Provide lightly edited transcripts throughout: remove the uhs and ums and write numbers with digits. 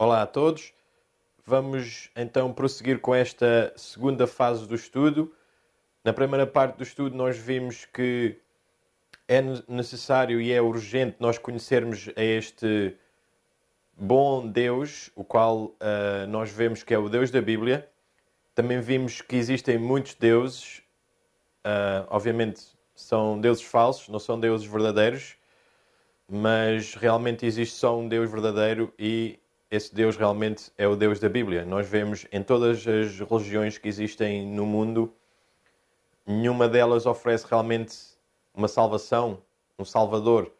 Olá a todos. Vamos então prosseguir com esta segunda fase do estudo. Na primeira parte do estudo nós vimos que é necessário e é urgente nós conhecermos a este bom Deus, o qual nós vemos que é o Deus da Bíblia. Também vimos que existem muitos deuses. Obviamente são deuses falsos, não são deuses verdadeiros, mas realmente existe só um Deus verdadeiro e esse Deus realmente é o Deus da Bíblia. Nós vemos em todas as religiões que existem no mundo, nenhuma delas oferece realmente uma salvação, um Salvador.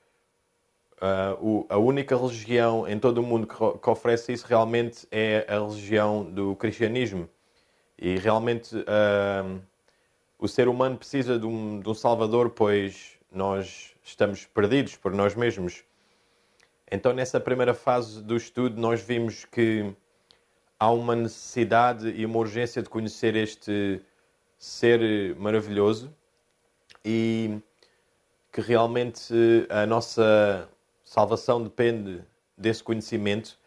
A única religião em todo o mundo que oferece isso realmente é a religião do cristianismo. E realmente o ser humano precisa de um Salvador, pois nós estamos perdidos por nós mesmos. Então, nessa primeira fase do estudo, nós vimos que há uma necessidade e uma urgência de conhecer este ser maravilhoso e que realmente a nossa salvação depende desse conhecimento.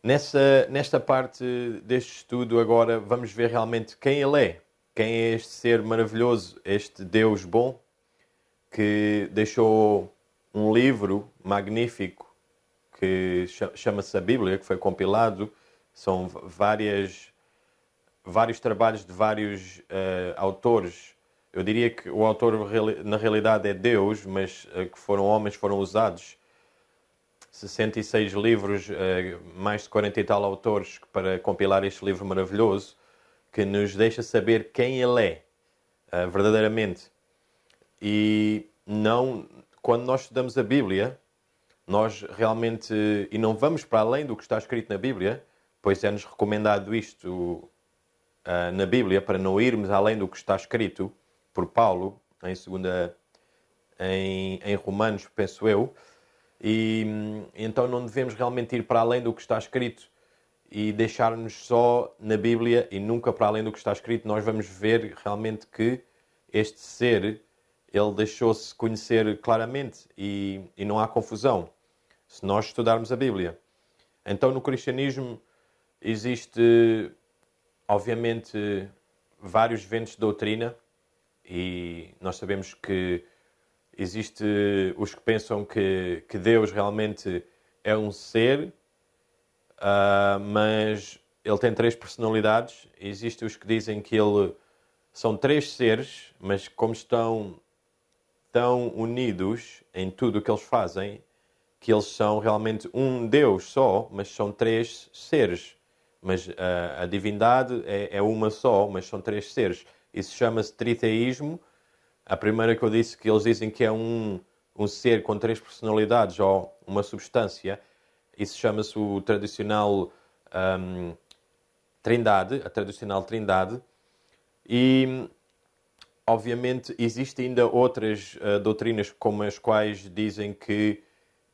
Nesta parte deste estudo, agora vamos ver realmente quem Ele é. Quem é este ser maravilhoso, este Deus bom, que deixou um livro magnífico que chama-se a Bíblia, que foi compilado. São vários trabalhos de vários autores. Eu diria que o autor na realidade é Deus, mas que foram homens, foram usados. 66 livros, mais de 40 e tal autores para compilar este livro maravilhoso, que nos deixa saber quem Ele é, verdadeiramente. E não, quando nós estudamos a Bíblia, nós realmente, e não vamos para além do que está escrito na Bíblia, pois é-nos recomendado isto na Bíblia, para não irmos além do que está escrito por Paulo, em Romanos, penso eu, e então não devemos realmente ir para além do que está escrito e deixar-nos só na Bíblia e nunca para além do que está escrito. Nós vamos ver realmente que este ser, ele deixou-se conhecer claramente e não há confusão se nós estudarmos a Bíblia. Então, no cristianismo existe, obviamente, vários ventos de doutrina e nós sabemos que existe os que pensam que Deus realmente é um ser, mas ele tem três personalidades. Existem os que dizem que ele são três seres, mas como estão tão unidos em tudo o que eles fazem, que eles são realmente um Deus só, mas são três seres. Mas a divindade é uma só, mas são três seres. Isso chama-se triteísmo. A primeira que eu disse, que eles dizem que é um ser com três personalidades ou uma substância, isso chama-se o tradicional Trindade, a tradicional Trindade. E obviamente existem ainda outras doutrinas como as quais dizem que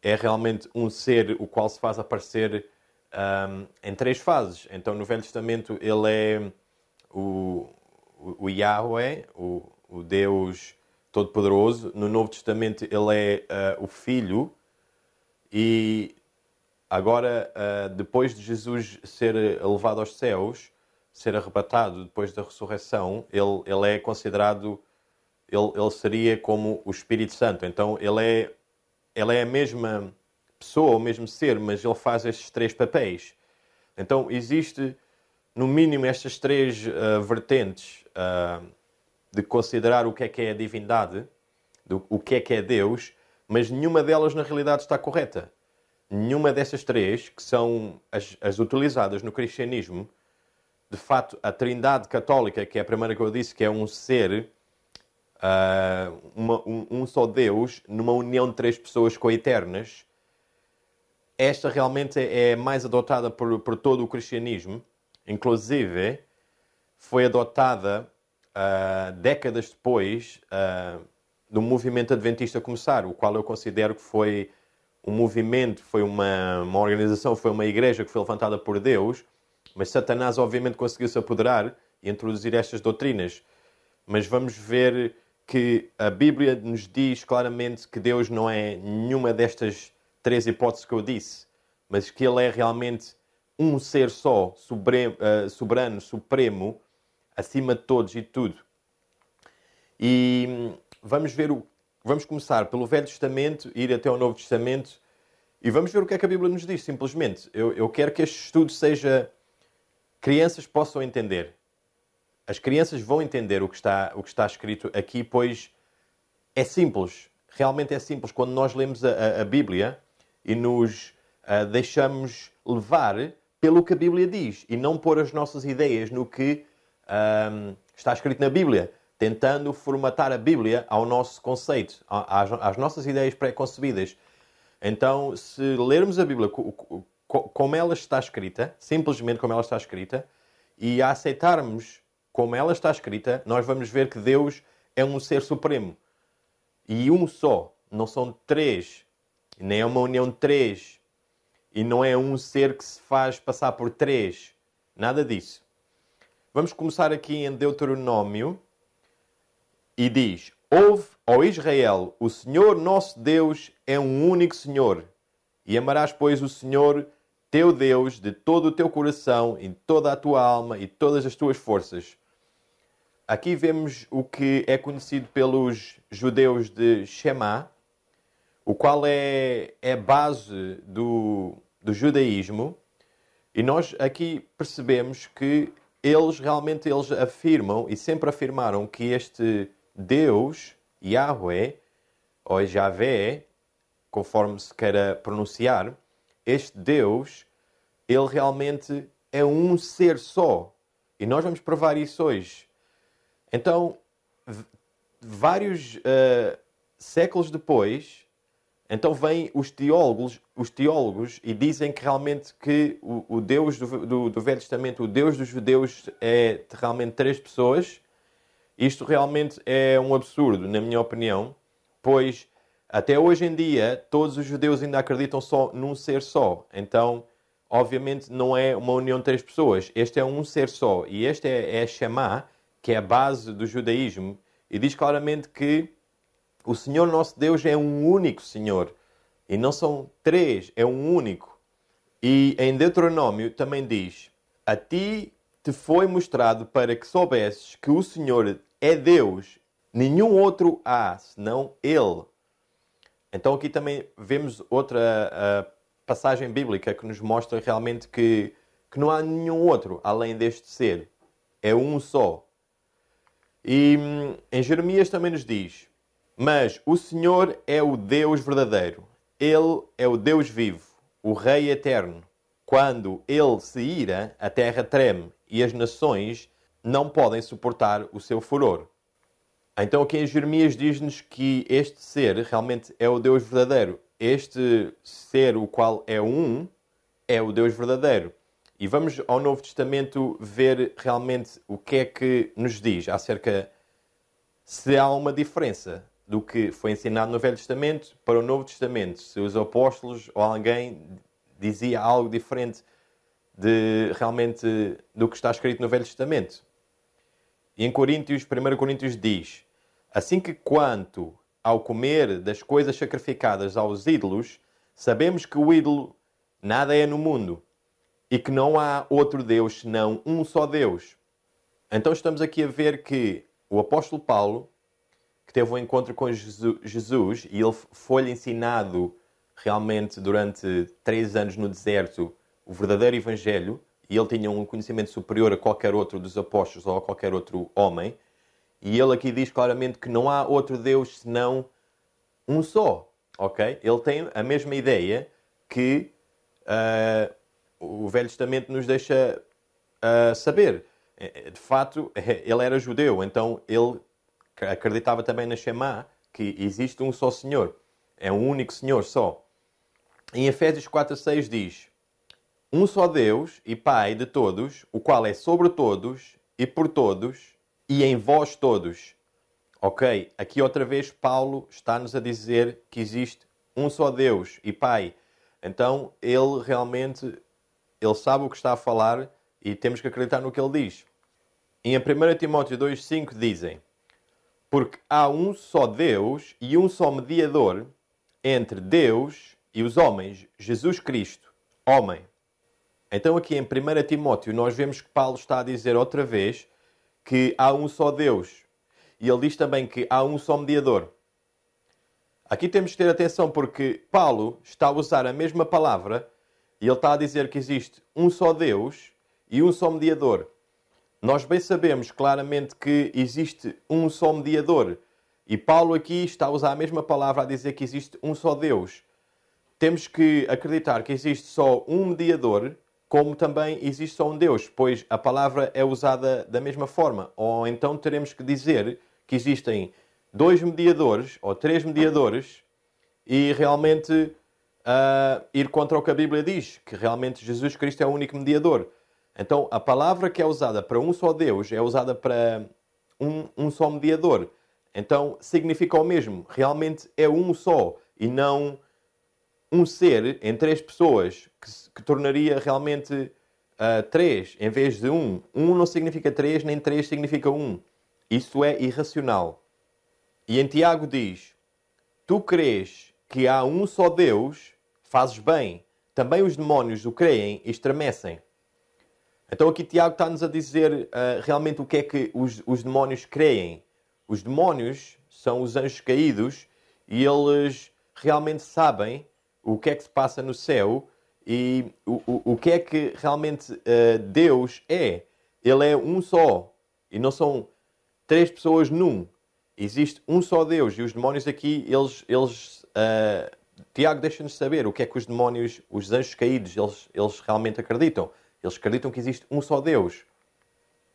é realmente um ser o qual se faz aparecer em três fases. Então no Velho Testamento ele é o Yahweh, o Deus Todo-Poderoso. No Novo Testamento ele é o Filho. E agora, depois de Jesus ser elevado aos céus, ser arrebatado depois da ressurreição, ele é considerado, ele seria como o Espírito Santo. Então ele é a mesma pessoa, o mesmo ser, mas ele faz estes três papéis. Então existe, no mínimo, estas três vertentes de considerar o que é a divindade, o que é Deus, mas nenhuma delas na realidade está correta. Nenhuma dessas três, que são as utilizadas no cristianismo, de facto, a Trindade Católica, que é a primeira que eu disse, que é um ser, um só Deus, numa união de três pessoas coeternas, esta realmente é mais adotada por todo o cristianismo. Inclusive, foi adotada décadas depois do movimento adventista começar, o qual eu considero que foi um movimento, foi uma organização, foi uma igreja que foi levantada por Deus, mas Satanás obviamente conseguiu se apoderar e introduzir estas doutrinas. Mas vamos ver que a Bíblia nos diz claramente que Deus não é nenhuma destas três hipóteses que eu disse, mas que Ele é realmente um ser só, soberano, supremo, acima de todos e de tudo. E vamos começar pelo Velho Testamento, ir até ao Novo Testamento, e vamos ver o que é que a Bíblia nos diz, simplesmente. Eu quero que este estudo seja... Crianças possam entender. As crianças vão entender o que está escrito aqui, pois é simples. Realmente é simples. Quando nós lemos a Bíblia e nos deixamos levar pelo que a Bíblia diz e não pôr as nossas ideias no que está escrito na Bíblia, tentando formatar a Bíblia ao nosso conceito, às nossas ideias pré-concebidas. Então, se lermos a Bíblia como ela está escrita, simplesmente como ela está escrita, e a aceitarmos como ela está escrita, nós vamos ver que Deus é um ser supremo. E um só. Não são três. Nem é uma união de três. E não é um ser que se faz passar por três. Nada disso. Vamos começar aqui em Deuteronômio. E diz: Ouve, ó Israel, o Senhor nosso Deus é um único Senhor. E amarás, pois, o Senhor teu Deus de todo o teu coração, e de toda a tua alma e de todas as tuas forças. Aqui vemos o que é conhecido pelos judeus de Shema, o qual é a base do judaísmo. E nós aqui percebemos que eles afirmam e sempre afirmaram que este Deus, Yahweh, ou Javé, conforme se queira pronunciar, este Deus, ele realmente é um ser só. E nós vamos provar isso hoje. Então, vários séculos depois, então vêm os teólogos e dizem que realmente que o Deus do Velho Testamento, o Deus dos judeus, é realmente três pessoas. Isto realmente é um absurdo, na minha opinião, pois até hoje em dia todos os judeus ainda acreditam só num ser só. Então, obviamente, não é uma união de três pessoas. Este é um ser só. E este é a Shema, que é a base do judaísmo, e diz claramente que o Senhor nosso Deus é um único Senhor. E não são três, é um único. E em Deuteronômio também diz: A ti te foi mostrado para que soubesses que o Senhor é Deus, nenhum outro há, senão Ele. Então aqui também vemos outra passagem bíblica que nos mostra realmente que não há nenhum outro além deste ser. É um só. E em Jeremias também nos diz: Mas o Senhor é o Deus verdadeiro. Ele é o Deus vivo, o Rei eterno. Quando Ele se ira, a terra treme e as nações não podem suportar o seu furor. Então aqui em Jeremias diz-nos que este ser realmente é o Deus verdadeiro. Este ser, o qual é o Deus verdadeiro. E vamos ao Novo Testamento ver realmente o que é que nos diz acerca se há uma diferença do que foi ensinado no Velho Testamento para o Novo Testamento. Se os apóstolos ou alguém dizia algo diferente realmente do que está escrito no Velho Testamento. E em 1 Coríntios diz: Assim que quanto ao comer das coisas sacrificadas aos ídolos, sabemos que o ídolo nada é no mundo e que não há outro Deus senão um só Deus. Então estamos aqui a ver que o apóstolo Paulo, que teve um encontro com Jesus e ele foi-lhe ensinado realmente durante 3 anos no deserto o verdadeiro Evangelho, e ele tinha um conhecimento superior a qualquer outro dos apóstolos ou a qualquer outro homem, e ele aqui diz claramente que não há outro Deus senão um só, ok? Ele tem a mesma ideia que o Velho Testamento nos deixa saber. De fato, ele era judeu, então ele acreditava também na Shema, que existe um só Senhor. É um único Senhor só. Em Efésios 4:6 diz: Um só Deus e Pai de todos, o qual é sobre todos e por todos e em vós todos. Ok, aqui outra vez Paulo está-nos a dizer que existe um só Deus e Pai. Então ele realmente sabe o que está a falar e temos que acreditar no que ele diz. Em 1 Timóteo 2:5 dizem: Porque há um só Deus e um só mediador entre Deus e os homens, Jesus Cristo, homem. Então aqui em 1 Timóteo nós vemos que Paulo está a dizer outra vez que há um só Deus. E ele diz também que há um só mediador. Aqui temos que ter atenção porque Paulo está a usar a mesma palavra e ele está a dizer que existe um só Deus e um só mediador. Nós bem sabemos claramente que existe um só mediador. E Paulo aqui está a usar a mesma palavra a dizer que existe um só Deus. Temos que acreditar que existe só um mediador, como também existe só um Deus, pois a palavra é usada da mesma forma. Ou então teremos que dizer que existem 2 mediadores ou 3 mediadores e realmente ir contra o que a Bíblia diz, que realmente Jesus Cristo é o único mediador. Então, a palavra que é usada para um só Deus é usada para um só mediador. Então, significa o mesmo. Realmente é um só e não um ser em 3 pessoas, que tornaria realmente 3 em vez de um. Um não significa 3, nem 3 significa um. Isso é irracional. E em Tiago diz: tu crês que há um só Deus, fazes bem. Também os demónios o creem e estremecem. Então aqui Tiago está-nos a dizer realmente o que é que os demónios creem. Os demónios são os anjos caídos e eles realmente sabem o que é que se passa no céu e o que é que realmente Deus é. Ele é um só e não são 3 pessoas num. Existe um só Deus e os demónios aqui, Tiago deixa-nos saber o que é que os demónios, os anjos caídos, eles realmente acreditam. Eles acreditam que existe um só Deus.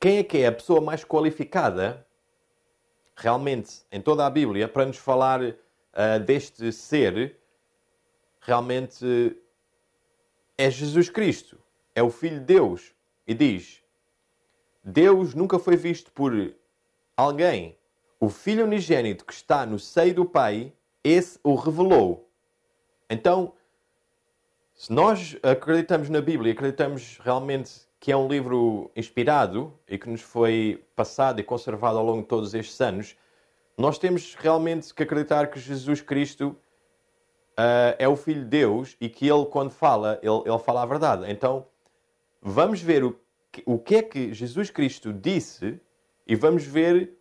Quem é a pessoa mais qualificada, realmente, em toda a Bíblia, para nos falar deste ser, realmente é Jesus Cristo. É o Filho de Deus. E diz: Deus nunca foi visto por alguém. O Filho unigênito que está no seio do Pai, esse o revelou. Então, se nós acreditamos na Bíblia, acreditamos realmente que é um livro inspirado e que nos foi passado e conservado ao longo de todos estes anos, nós temos realmente que acreditar que Jesus Cristo é o Filho de Deus e que Ele, quando fala, ele fala a verdade. Então, vamos ver o que é que Jesus Cristo disse e vamos ver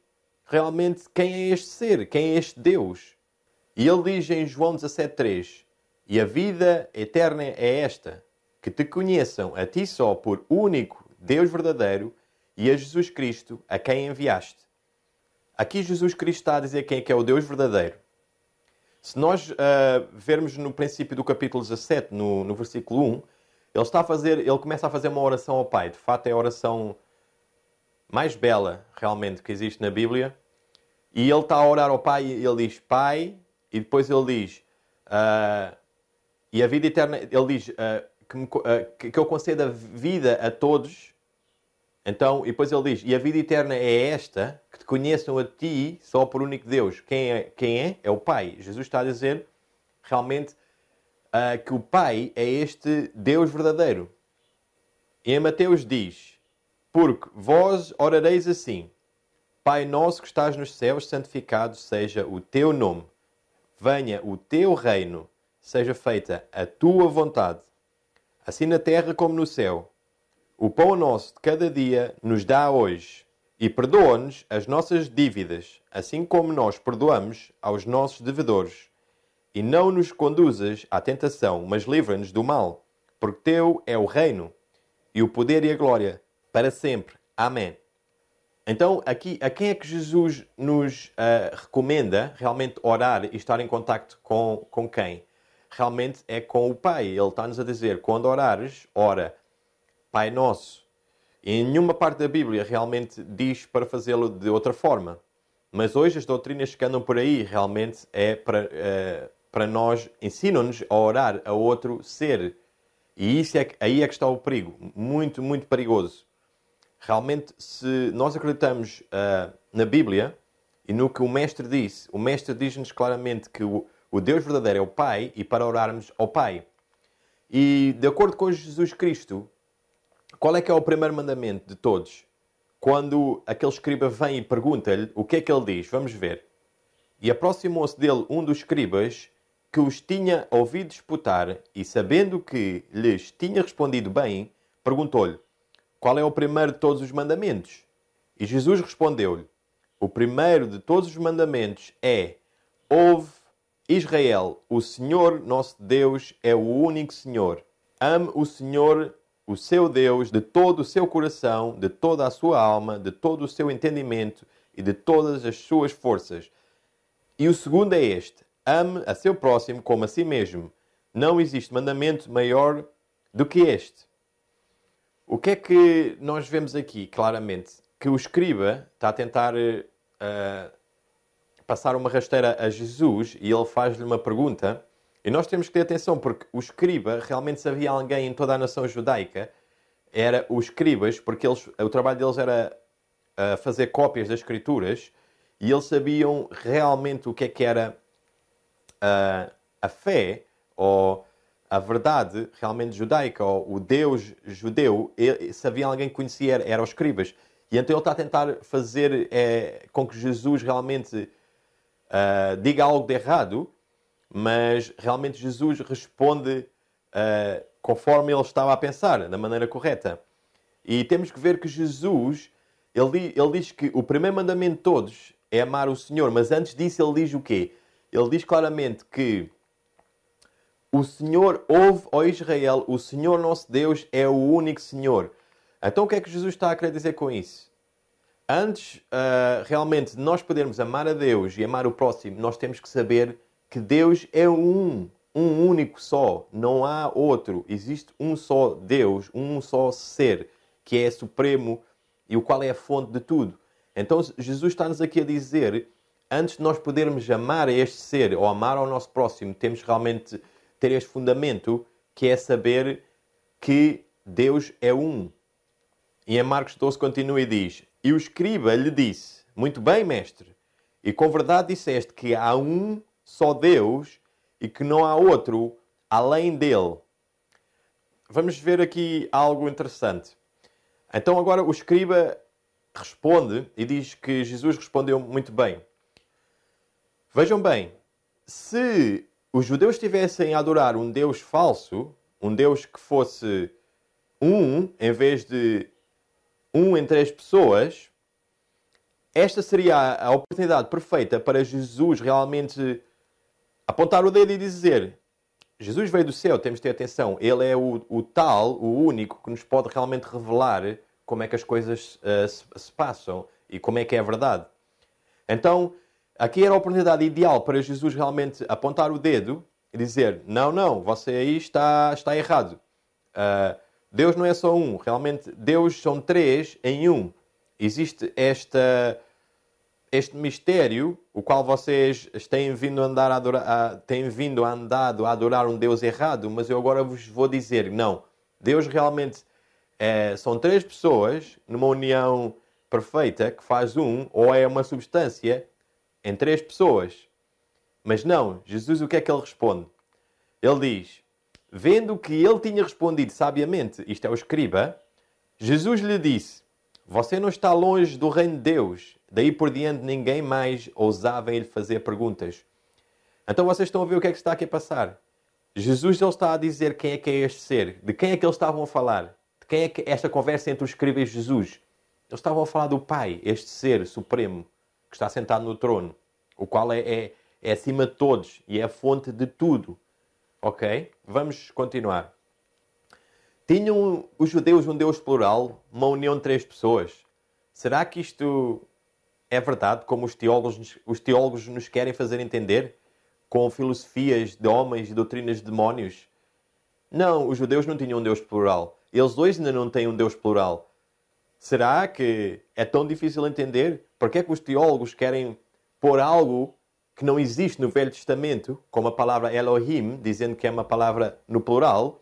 realmente quem é este ser, quem é este Deus. E Ele diz em João 17,3: e a vida eterna é esta, que te conheçam a ti só por único Deus verdadeiro e a Jesus Cristo, a quem enviaste. Aqui Jesus Cristo está a dizer quem é que é o Deus verdadeiro. Se nós vermos no princípio do capítulo 17, no versículo 1, ele começa a fazer uma oração ao Pai. De fato, é a oração mais bela, realmente, que existe na Bíblia. E ele está a orar ao Pai e ele diz: Pai, e depois ele diz: e a vida eterna, ele diz que eu conceda vida a todos. Então, e depois ele diz: e a vida eterna é esta, que te conheçam a ti só por único Deus. Quem é? É o Pai. Jesus está a dizer realmente que o Pai é este Deus verdadeiro. E em Mateus diz: porque vós orareis assim: Pai nosso que estás nos céus, santificado seja o teu nome. Venha o teu reino. Seja feita a tua vontade, assim na terra como no céu. O pão nosso de cada dia nos dá hoje. E perdoa-nos as nossas dívidas, assim como nós perdoamos aos nossos devedores. E não nos conduzas à tentação, mas livra-nos do mal. Porque teu é o reino, e o poder e a glória, para sempre. Amém. Então, aqui, a quem é que Jesus nos recomenda realmente orar e estar em contacto com quem? Realmente é com o Pai. Ele está-nos a dizer: quando orares, ora, Pai Nosso. E em nenhuma parte da Bíblia realmente diz para fazê-lo de outra forma. Mas hoje as doutrinas que andam por aí realmente é para nós, ensinam-nos a orar a outro ser. E isso aí é que está o perigo. Muito, muito perigoso. Realmente, se nós acreditamos na Bíblia e no que o Mestre disse, o Mestre diz-nos claramente que o Deus verdadeiro é o Pai e para orarmos ao Pai. E de acordo com Jesus Cristo, qual é que é o primeiro mandamento de todos? Quando aquele escriba vem e pergunta-lhe, o que é que ele diz? Vamos ver. E aproximou-se dele um dos escribas que os tinha ouvido disputar e, sabendo que lhes tinha respondido bem, perguntou-lhe: qual é o primeiro de todos os mandamentos? E Jesus respondeu-lhe: o primeiro de todos os mandamentos é: ouve, Israel, o Senhor nosso Deus é o único Senhor. Ame o Senhor, o seu Deus, de todo o seu coração, de toda a sua alma, de todo o seu entendimento e de todas as suas forças. E o segundo é este: ame a seu próximo como a si mesmo. Não existe mandamento maior do que este. O que é que nós vemos aqui, claramente? Que o escriba está a tentar passar uma rasteira a Jesus e ele faz-lhe uma pergunta. E nós temos que ter atenção, porque o escriba, realmente se havia alguém em toda a nação judaica, era os escribas, porque o trabalho deles era fazer cópias das escrituras, e eles sabiam realmente o que era a fé, ou a verdade realmente judaica, ou o Deus judeu. Se havia alguém que conhecia, eram os escribas. E então ele está a tentar fazer com que Jesus realmente diga algo de errado, mas realmente Jesus responde conforme ele estava a pensar, da maneira correta. E temos que ver que Jesus, ele diz que o primeiro mandamento de todos é amar o Senhor, mas antes disso ele diz o quê? Ele diz claramente que o Senhor, ouve, ó Israel, o Senhor nosso Deus é o único Senhor. Então o que é que Jesus está a querer dizer com isso? Antes, realmente, de nós podermos amar a Deus e amar o próximo, nós temos que saber que Deus é um único só. Não há outro. Existe um só Deus, um só ser, que é supremo e o qual é a fonte de tudo. Então Jesus está-nos aqui a dizer, antes de nós podermos amar a este ser ou amar ao nosso próximo, temos realmente ter este fundamento, que é saber que Deus é um. E em Marcos 12 continua e diz: e o escriba lhe disse: muito bem, mestre, e com verdade disseste que há um só Deus e que não há outro além dele. Vamos ver aqui algo interessante. Então agora o escriba responde e diz que Jesus respondeu muito bem. Vejam bem, se os judeus estivessem a adorar um Deus falso, um Deus que fosse um, em vez de um em três pessoas, esta seria a oportunidade perfeita para Jesus realmente apontar o dedo e dizer: Jesus veio do céu, temos de ter atenção. Ele é o tal, o único, que nos pode realmente revelar como é que as coisas se passam e como é que é a verdade. Então, aqui era a oportunidade ideal para Jesus realmente apontar o dedo e dizer: não, você aí está errado. Deus não é só um. Realmente, Deus são três em um. Existe este mistério, o qual vocês têm vindo a adorar um Deus errado, mas eu agora vos vou dizer, não. Deus realmente são três pessoas numa união perfeita que faz um, ou é uma substância em três pessoas. Mas não, Jesus o que é que ele responde? Ele diz, vendo que ele tinha respondido sabiamente, isto é o escriba, Jesus lhe disse: você não está longe do reino de Deus. Daí por diante ninguém mais ousava em lhe fazer perguntas. Então vocês estão a ver o que é que está aqui a passar. Jesus ele está a dizer quem é que é este ser. De quem é que eles estavam a falar? De quem é que esta conversa entre o escriba e Jesus? Eles estavam a falar do Pai, este ser supremo, que está sentado no trono, o qual é acima de todos e é a fonte de tudo. Ok? Vamos continuar. Tinham os judeus um Deus plural, uma união de três pessoas? Será que isto é verdade, como os teólogos nos querem fazer entender? Com filosofias de homens e doutrinas de demónios? Não, os judeus não tinham um Deus plural. Eles dois ainda não têm um Deus plural. Será que é tão difícil entender? Porque é que os teólogos querem pôr algo que não existe no Velho Testamento, como a palavra Elohim, dizendo que é uma palavra no plural,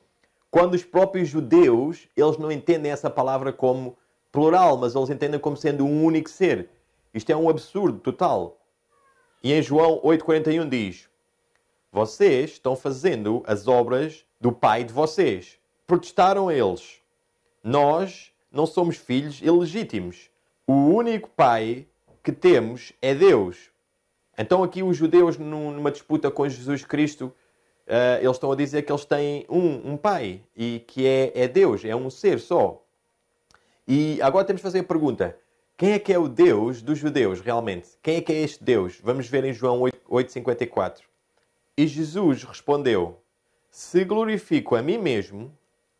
quando os próprios judeus, eles não entendem essa palavra como plural, mas eles entendem como sendo um único ser. Isto é um absurdo total. E em João 8,41 diz: vocês estão fazendo as obras do pai de vocês. Protestaram eles: nós não somos filhos ilegítimos. O único pai que temos é Deus. Então aqui os judeus, numa disputa com Jesus Cristo, eles estão a dizer que eles têm um pai e que é Deus, é um ser só. E agora temos de fazer a pergunta: quem é o Deus dos judeus, realmente? Quem é este Deus? Vamos ver em João 8,54. E Jesus respondeu: se glorifico a mim mesmo,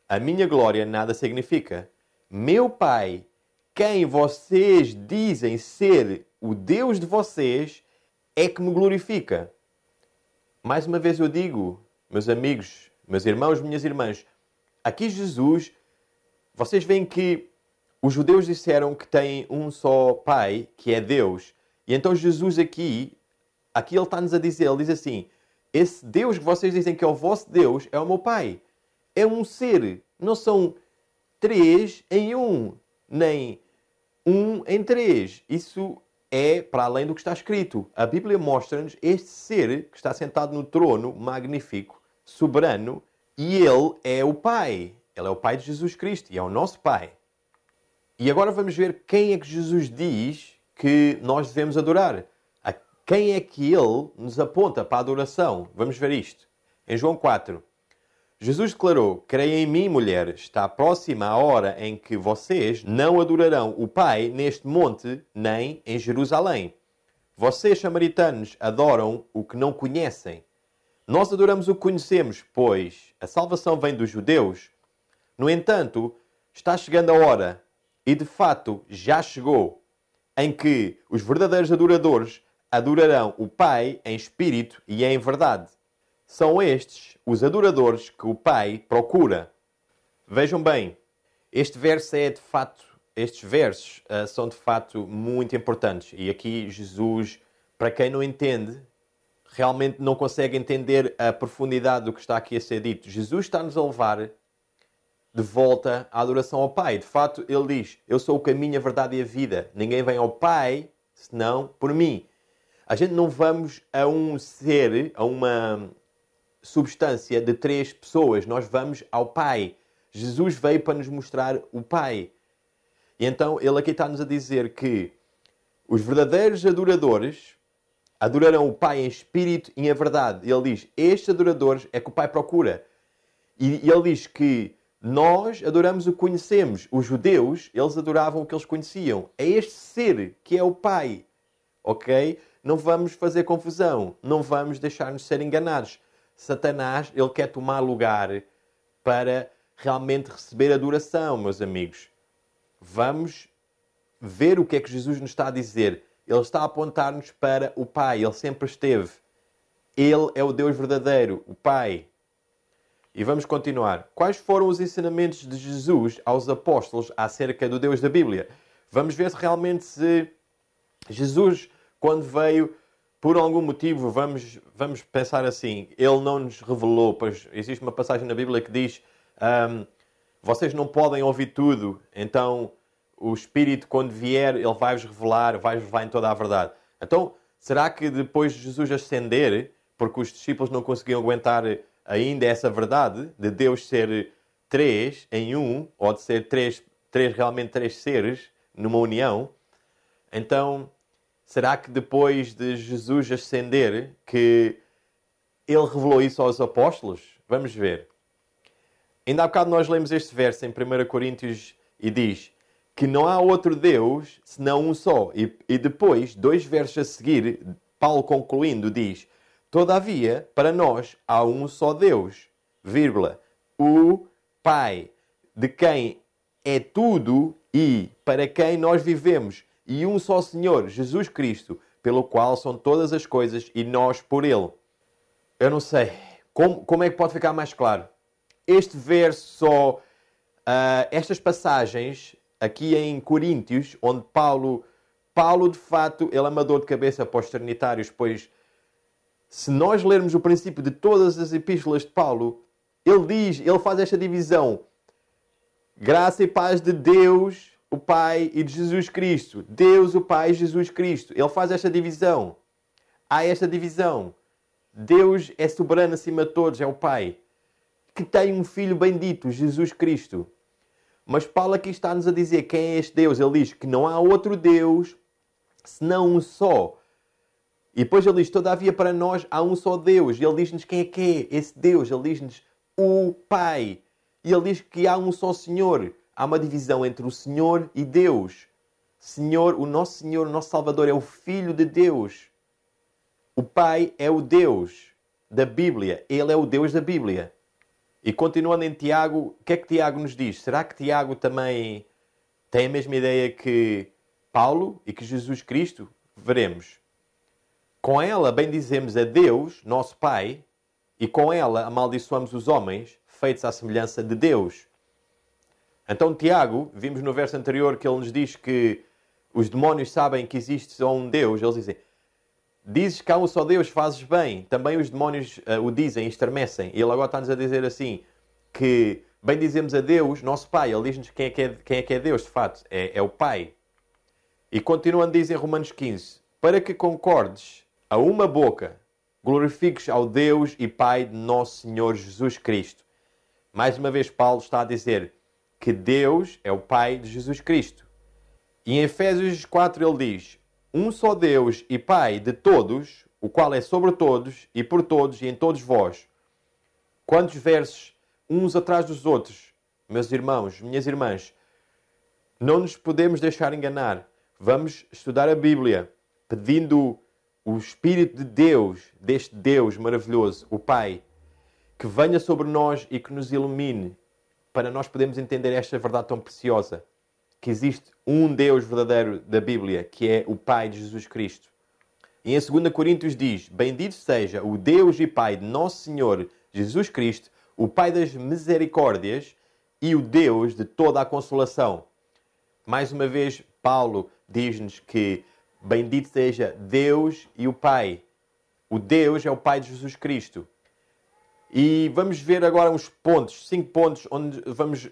a minha glória nada significa. Meu Pai, quem vocês dizem ser o Deus de vocês, é que me glorifica. Mais uma vez eu digo, meus amigos, meus irmãos, minhas irmãs, aqui Jesus, vocês veem que os judeus disseram que têm um só Pai, que é Deus. E então Jesus aqui ele está-nos a dizer, ele diz assim: esse Deus que vocês dizem que é o vosso Deus é o meu Pai. É um ser. Não são três em um, nem um em três. Isso é para além do que está escrito. A Bíblia mostra-nos este ser que está sentado no trono magnífico, soberano, e ele é o Pai. Ele é o Pai de Jesus Cristo e é o nosso Pai. E agora vamos ver quem é que Jesus diz que nós devemos adorar. A quem é que ele nos aponta para a adoração? Vamos ver isto. Em João 4. Jesus declarou: creia em mim, mulher, está próxima a hora em que vocês não adorarão o Pai neste monte, nem em Jerusalém. Vocês, samaritanos, adoram o que não conhecem. Nós adoramos o que conhecemos, pois a salvação vem dos judeus. No entanto, está chegando a hora, e de fato já chegou, em que os verdadeiros adoradores adorarão o Pai em espírito e em verdade. São estes os adoradores que o Pai procura. Vejam bem, estes versos são de fato muito importantes. E aqui Jesus, para quem não entende, realmente não consegue entender a profundidade do que está aqui a ser dito. Jesus está-nos a levar de volta à adoração ao Pai. De fato, ele diz: eu sou o caminho, a verdade e a vida. Ninguém vem ao Pai senão por mim. A gente não vamos a um ser, a uma substância de três pessoas. Nós vamos ao Pai. Jesus veio para nos mostrar o Pai. E então ele aqui está-nos a dizer que os verdadeiros adoradores adorarão o Pai em espírito e em verdade. Ele diz: estes adoradores é que o Pai procura. E ele diz que nós adoramos o que conhecemos. Os judeus, eles adoravam o que eles conheciam. É este ser que é o Pai. Ok? Não vamos fazer confusão. Não vamos deixar-nos ser enganados. Satanás, ele quer tomar lugar para realmente receber adoração, meus amigos. Vamos ver o que é que Jesus nos está a dizer. Ele está a apontar-nos para o Pai. Ele sempre esteve. Ele é o Deus verdadeiro, o Pai. E vamos continuar. Quais foram os ensinamentos de Jesus aos apóstolos acerca do Deus da Bíblia? Vamos ver se realmente Jesus, quando veio, por algum motivo, vamos pensar assim, ele não nos revelou, pois existe uma passagem na Bíblia que diz: vocês não podem ouvir tudo, então o Espírito, quando vier, ele vai-vos revelar, vai-vos levar em toda a verdade. Então, será que depois de Jesus ascender, porque os discípulos não conseguiam aguentar ainda essa verdade de Deus ser três em um, ou de ser realmente três seres numa união, então será que depois de Jesus ascender que ele revelou isso aos apóstolos? Vamos ver. Ainda há bocado nós lemos este verso em 1 Coríntios e diz que não há outro Deus senão um só. E depois, 2 versos a seguir, Paulo concluindo diz: todavia, para nós há um só Deus, vírgula, o Pai, de quem é tudo e para quem nós vivemos, e um só Senhor, Jesus Cristo, pelo qual são todas as coisas e nós por Ele. Eu não sei. Como é que pode ficar mais claro? Este verso estas passagens aqui em Coríntios, onde Paulo de fato, ele é amador de cabeça para os trinitários, pois se nós lermos o princípio de todas as epístolas de Paulo, ele faz esta divisão: graça e paz de Deus, o Pai, e de Jesus Cristo. Deus, o Pai e Jesus Cristo. Ele faz esta divisão. Há esta divisão. Deus é soberano acima de todos, é o Pai, que tem um Filho bendito, Jesus Cristo. Mas Paulo aqui está-nos a dizer quem é este Deus. Ele diz que não há outro Deus senão um só. E depois ele diz, todavia para nós há um só Deus. E ele diz-nos quem é esse Deus. Ele diz-nos o Pai. E ele diz que há um só Senhor. Há uma divisão entre o Senhor e Deus. Senhor, o nosso Salvador é o Filho de Deus. O Pai é o Deus da Bíblia. Ele é o Deus da Bíblia. E continuando em Tiago, o que é que Tiago nos diz? Será que Tiago também tem a mesma ideia que Paulo e que Jesus Cristo? Veremos. Com ela bendizemos a Deus, nosso Pai, e com ela amaldiçoamos os homens, feitos à semelhança de Deus. Então Tiago, vimos no verso anterior que ele nos diz que os demónios sabem que existe só um Deus. Eles dizem, dizes que há um só Deus, fazes bem. Também os demónios o dizem, estremecem. E ele agora está-nos a dizer assim, que bendizemos a Deus, nosso Pai. Ele diz-nos quem é que é Deus, de fato. É o Pai. E continuando diz em Romanos 15, para que concordes a uma boca, glorifiques ao Deus e Pai de nosso Senhor Jesus Cristo. Mais uma vez Paulo está a dizer que Deus é o Pai de Jesus Cristo. E em Efésios 4 ele diz, um só Deus e Pai de todos, o qual é sobre todos e por todos e em todos vós. Quantos versos uns atrás dos outros, meus irmãos, minhas irmãs, não nos podemos deixar enganar. Vamos estudar a Bíblia, pedindo o Espírito de Deus, deste Deus maravilhoso, o Pai, que venha sobre nós e que nos ilumine, para nós podermos entender esta verdade tão preciosa, que existe um Deus verdadeiro da Bíblia, que é o Pai de Jesus Cristo. E em 2 Coríntios diz, bendito seja o Deus e Pai de nosso Senhor Jesus Cristo, o Pai das misericórdias e o Deus de toda a consolação. Mais uma vez, Paulo diz-nos que bendito seja Deus e o Pai. O Deus é o Pai de Jesus Cristo. E vamos ver agora uns pontos, 5 pontos, onde vamos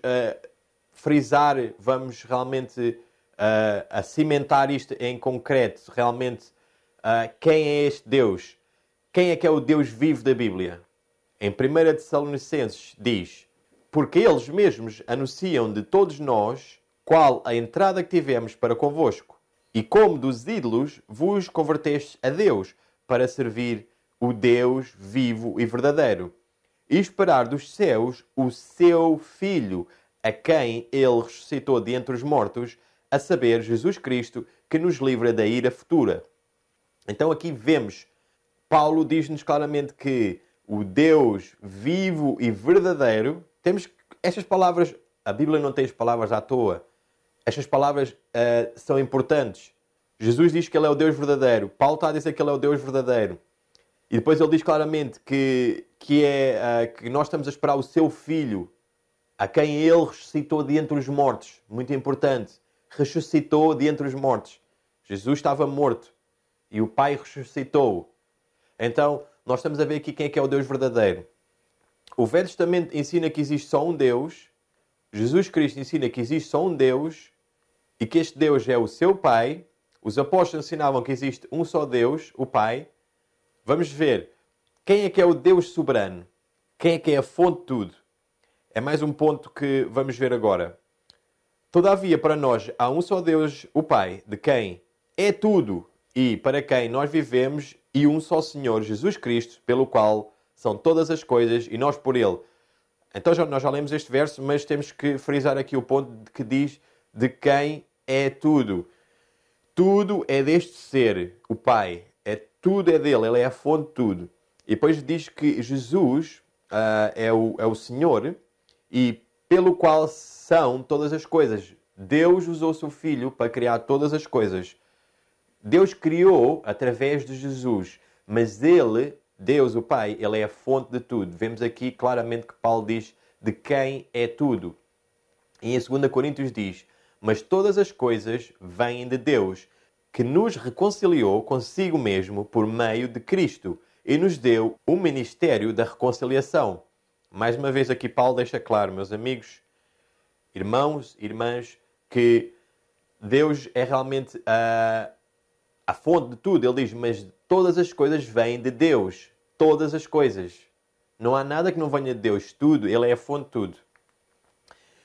frisar, vamos realmente cimentar isto em concreto. Realmente, quem é este Deus? Quem é que é o Deus vivo da Bíblia? Em 1 Tessalonicenses diz, porque eles mesmos anunciam de todos nós qual a entrada que tivemos para convosco. E como dos ídolos vos convertestes a Deus, para servir o Deus vivo e verdadeiro, e esperar dos céus o seu Filho, a quem ele ressuscitou de entre os mortos, a saber, Jesus Cristo, que nos livra da ira futura. Então aqui vemos, Paulo diz-nos claramente que o Deus vivo e verdadeiro, temos estas palavras, a Bíblia não tem as palavras à toa. Estas palavras são importantes. Jesus diz que ele é o Deus verdadeiro. Paulo está a dizer que ele é o Deus verdadeiro. E depois ele diz claramente que nós estamos a esperar o seu Filho, a quem ele ressuscitou de entre os mortos. Muito importante. Ressuscitou de entre os mortos. Jesus estava morto e o Pai ressuscitou. Então, nós estamos a ver aqui quem é que é o Deus verdadeiro. O Velho Testamento ensina que existe só um Deus. Jesus Cristo ensina que existe só um Deus e que este Deus é o seu Pai. Os apóstolos ensinavam que existe um só Deus, o Pai. Vamos ver quem é que é o Deus soberano. Quem é que é a fonte de tudo. É mais um ponto que vamos ver agora. Todavia, para nós, há um só Deus, o Pai, de quem é tudo e para quem nós vivemos, e um só Senhor, Jesus Cristo, pelo qual são todas as coisas e nós por Ele. Então nós já lemos este verso, mas temos que frisar aqui o ponto que diz de quem é tudo. Tudo é deste ser, o Pai. Tudo é dele, ele é a fonte de tudo. E depois diz que Jesus é o Senhor e pelo qual são todas as coisas. Deus usou o seu Filho para criar todas as coisas. Deus criou através de Jesus, mas ele, Deus, o Pai, ele é a fonte de tudo. Vemos aqui claramente que Paulo diz de quem é tudo. E em 2 Coríntios diz, mas todas as coisas vêm de Deus, que nos reconciliou consigo mesmo por meio de Cristo e nos deu o ministério da reconciliação. Mais uma vez aqui Paulo deixa claro, meus amigos, irmãos, irmãs, que Deus é realmente a fonte de tudo. Ele diz, mas todas as coisas vêm de Deus. Todas as coisas. Não há nada que não venha de Deus. Tudo. Ele é a fonte de tudo.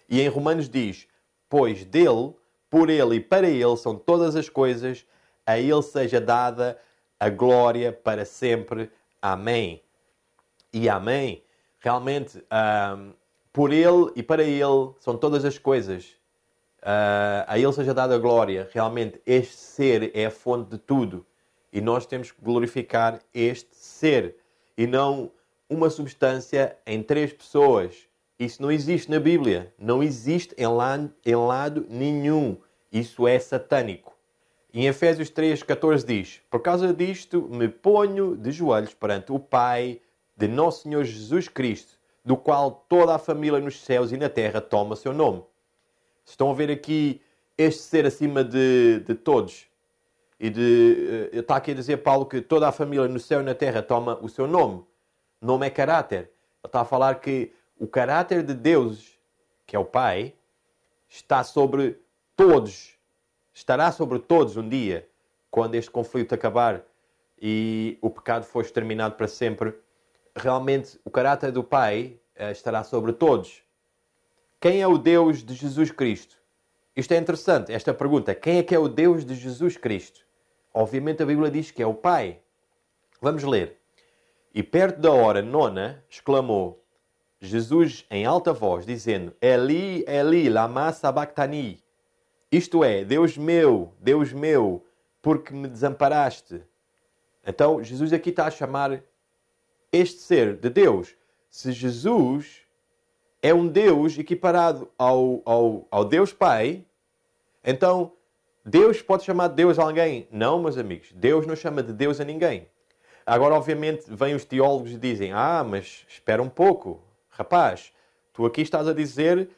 E em Romanos diz, pois dele, por ele e para ele são todas as coisas, a ele seja dada a glória para sempre. Amém. E amém. Realmente, por Ele e para Ele são todas as coisas. A Ele seja dada a glória. Realmente, este ser é a fonte de tudo. E nós temos que glorificar este ser. E não uma substância em 3 pessoas. Isso não existe na Bíblia. Não existe em lado nenhum. Isso é satânico. Em Efésios 3,14 diz: por causa disto me ponho de joelhos perante o Pai de nosso Senhor Jesus Cristo, do qual toda a família nos céus e na terra toma o seu nome. Estão a ver aqui este ser acima de todos. E está aqui a dizer Paulo que toda a família no céu e na terra toma o seu nome. Nome é caráter. Ele está a falar que o caráter de Deus, que é o Pai, está sobre todos. Estará sobre todos um dia, quando este conflito acabar e o pecado for exterminado para sempre. Realmente, o caráter do Pai estará sobre todos. Quem é o Deus de Jesus Cristo? Isto é interessante, esta pergunta. Quem é que é o Deus de Jesus Cristo? Obviamente a Bíblia diz que é o Pai. Vamos ler. E perto da hora 9, exclamou Jesus em alta voz, dizendo: Eli, Eli, lama sabachthani. Isto é, Deus meu, porque me desamparaste? Então, Jesus aqui está a chamar este ser de Deus. Se Jesus é um Deus equiparado ao Deus Pai, então Deus pode chamar de Deus a alguém? Não, meus amigos. Deus não chama de Deus a ninguém. Agora, obviamente, vêm os teólogos e dizem: mas espera um pouco. Rapaz, tu aqui estás a dizer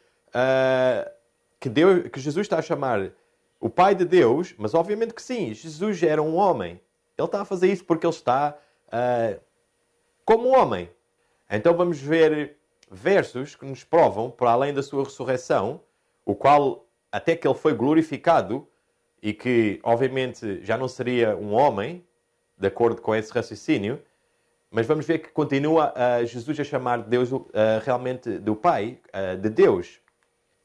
que Jesus está a chamar o Pai de Deus, mas obviamente que sim, Jesus era um homem. Ele está a fazer isso porque ele está como um homem. Então vamos ver versos que nos provam, para além da sua ressurreição, o qual, até que ele foi glorificado, e que obviamente já não seria um homem, de acordo com esse raciocínio, mas vamos ver que continua Jesus a chamar Deus realmente do Pai, de Deus.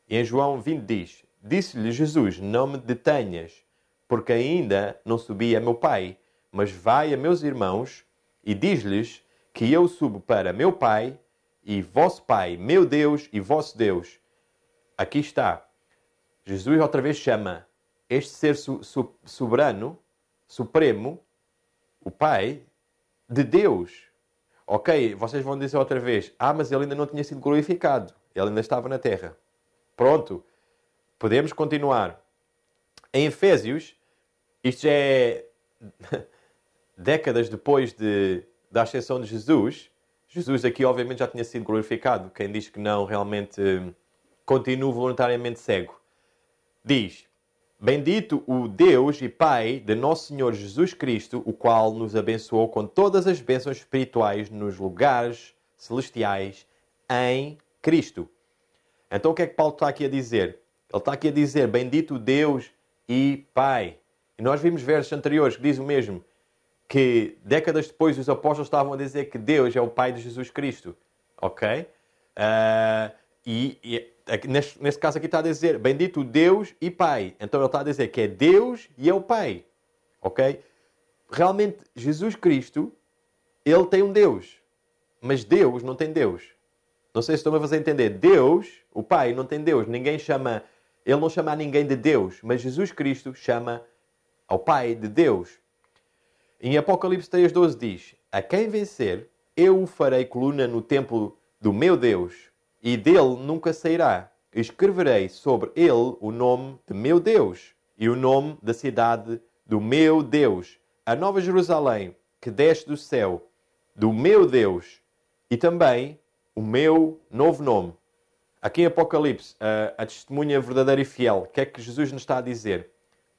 E em João 20 diz: disse-lhe Jesus: não me detenhas, porque ainda não subi a meu Pai, mas vai a meus irmãos e diz-lhes que eu subo para meu Pai e vosso Pai, meu Deus e vosso Deus. Aqui está. Jesus outra vez chama este ser soberano, supremo, o Pai, de Deus. Ok, vocês vão dizer outra vez: mas ele ainda não tinha sido glorificado. Ele ainda estava na terra. Pronto. Podemos continuar. Em Efésios, isto já é décadas depois da ascensão de Jesus. Jesus aqui obviamente já tinha sido glorificado. Quem diz que não, realmente continua voluntariamente cego. Diz: bendito o Deus e Pai de nosso Senhor Jesus Cristo, o qual nos abençoou com todas as bênçãos espirituais nos lugares celestiais em Cristo. Então o que é que Paulo está aqui a dizer? Ele está aqui a dizer: bendito Deus e Pai. E nós vimos versos anteriores que diz o mesmo, que décadas depois os apóstolos estavam a dizer que Deus é o Pai de Jesus Cristo. Ok? Neste caso aqui está a dizer bendito Deus e Pai. Então ele está a dizer que é Deus e é o Pai. Ok? Realmente, Jesus Cristo, ele tem um Deus. Mas Deus não tem Deus. Não sei se estão a fazer entender. Deus, o Pai, não tem Deus. Ele não chama a ninguém de Deus. Mas Jesus Cristo chama ao Pai de Deus. Em Apocalipse 3,12 diz: a quem vencer, eu o farei coluna no templo do meu Deus, e dele nunca sairá. Escreverei sobre ele o nome de meu Deus e o nome da cidade do meu Deus, a Nova Jerusalém, que desce do céu, do meu Deus, e também o meu novo nome. Aqui em Apocalipse, a testemunha verdadeira e fiel, o que é que Jesus nos está a dizer?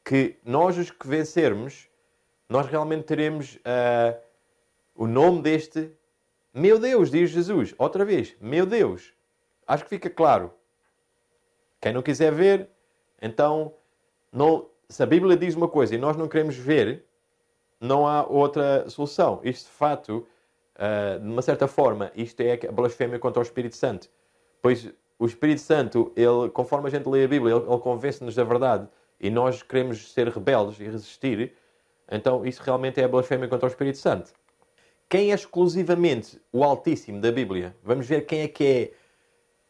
Que nós, os que vencermos, nós realmente teremos o nome deste meu Deus, diz Jesus. Outra vez, meu Deus. Acho que fica claro. Quem não quiser ver, então, se a Bíblia diz uma coisa e nós não queremos ver, não há outra solução. Isto, de facto, de uma certa forma, isto é a blasfémia contra o Espírito Santo. Pois o Espírito Santo, ele, conforme a gente lê a Bíblia, ele convence-nos da verdade e nós queremos ser rebeldes e resistir. Então isso realmente é a blasfémia contra o Espírito Santo. Quem é exclusivamente o Altíssimo da Bíblia? Vamos ver quem é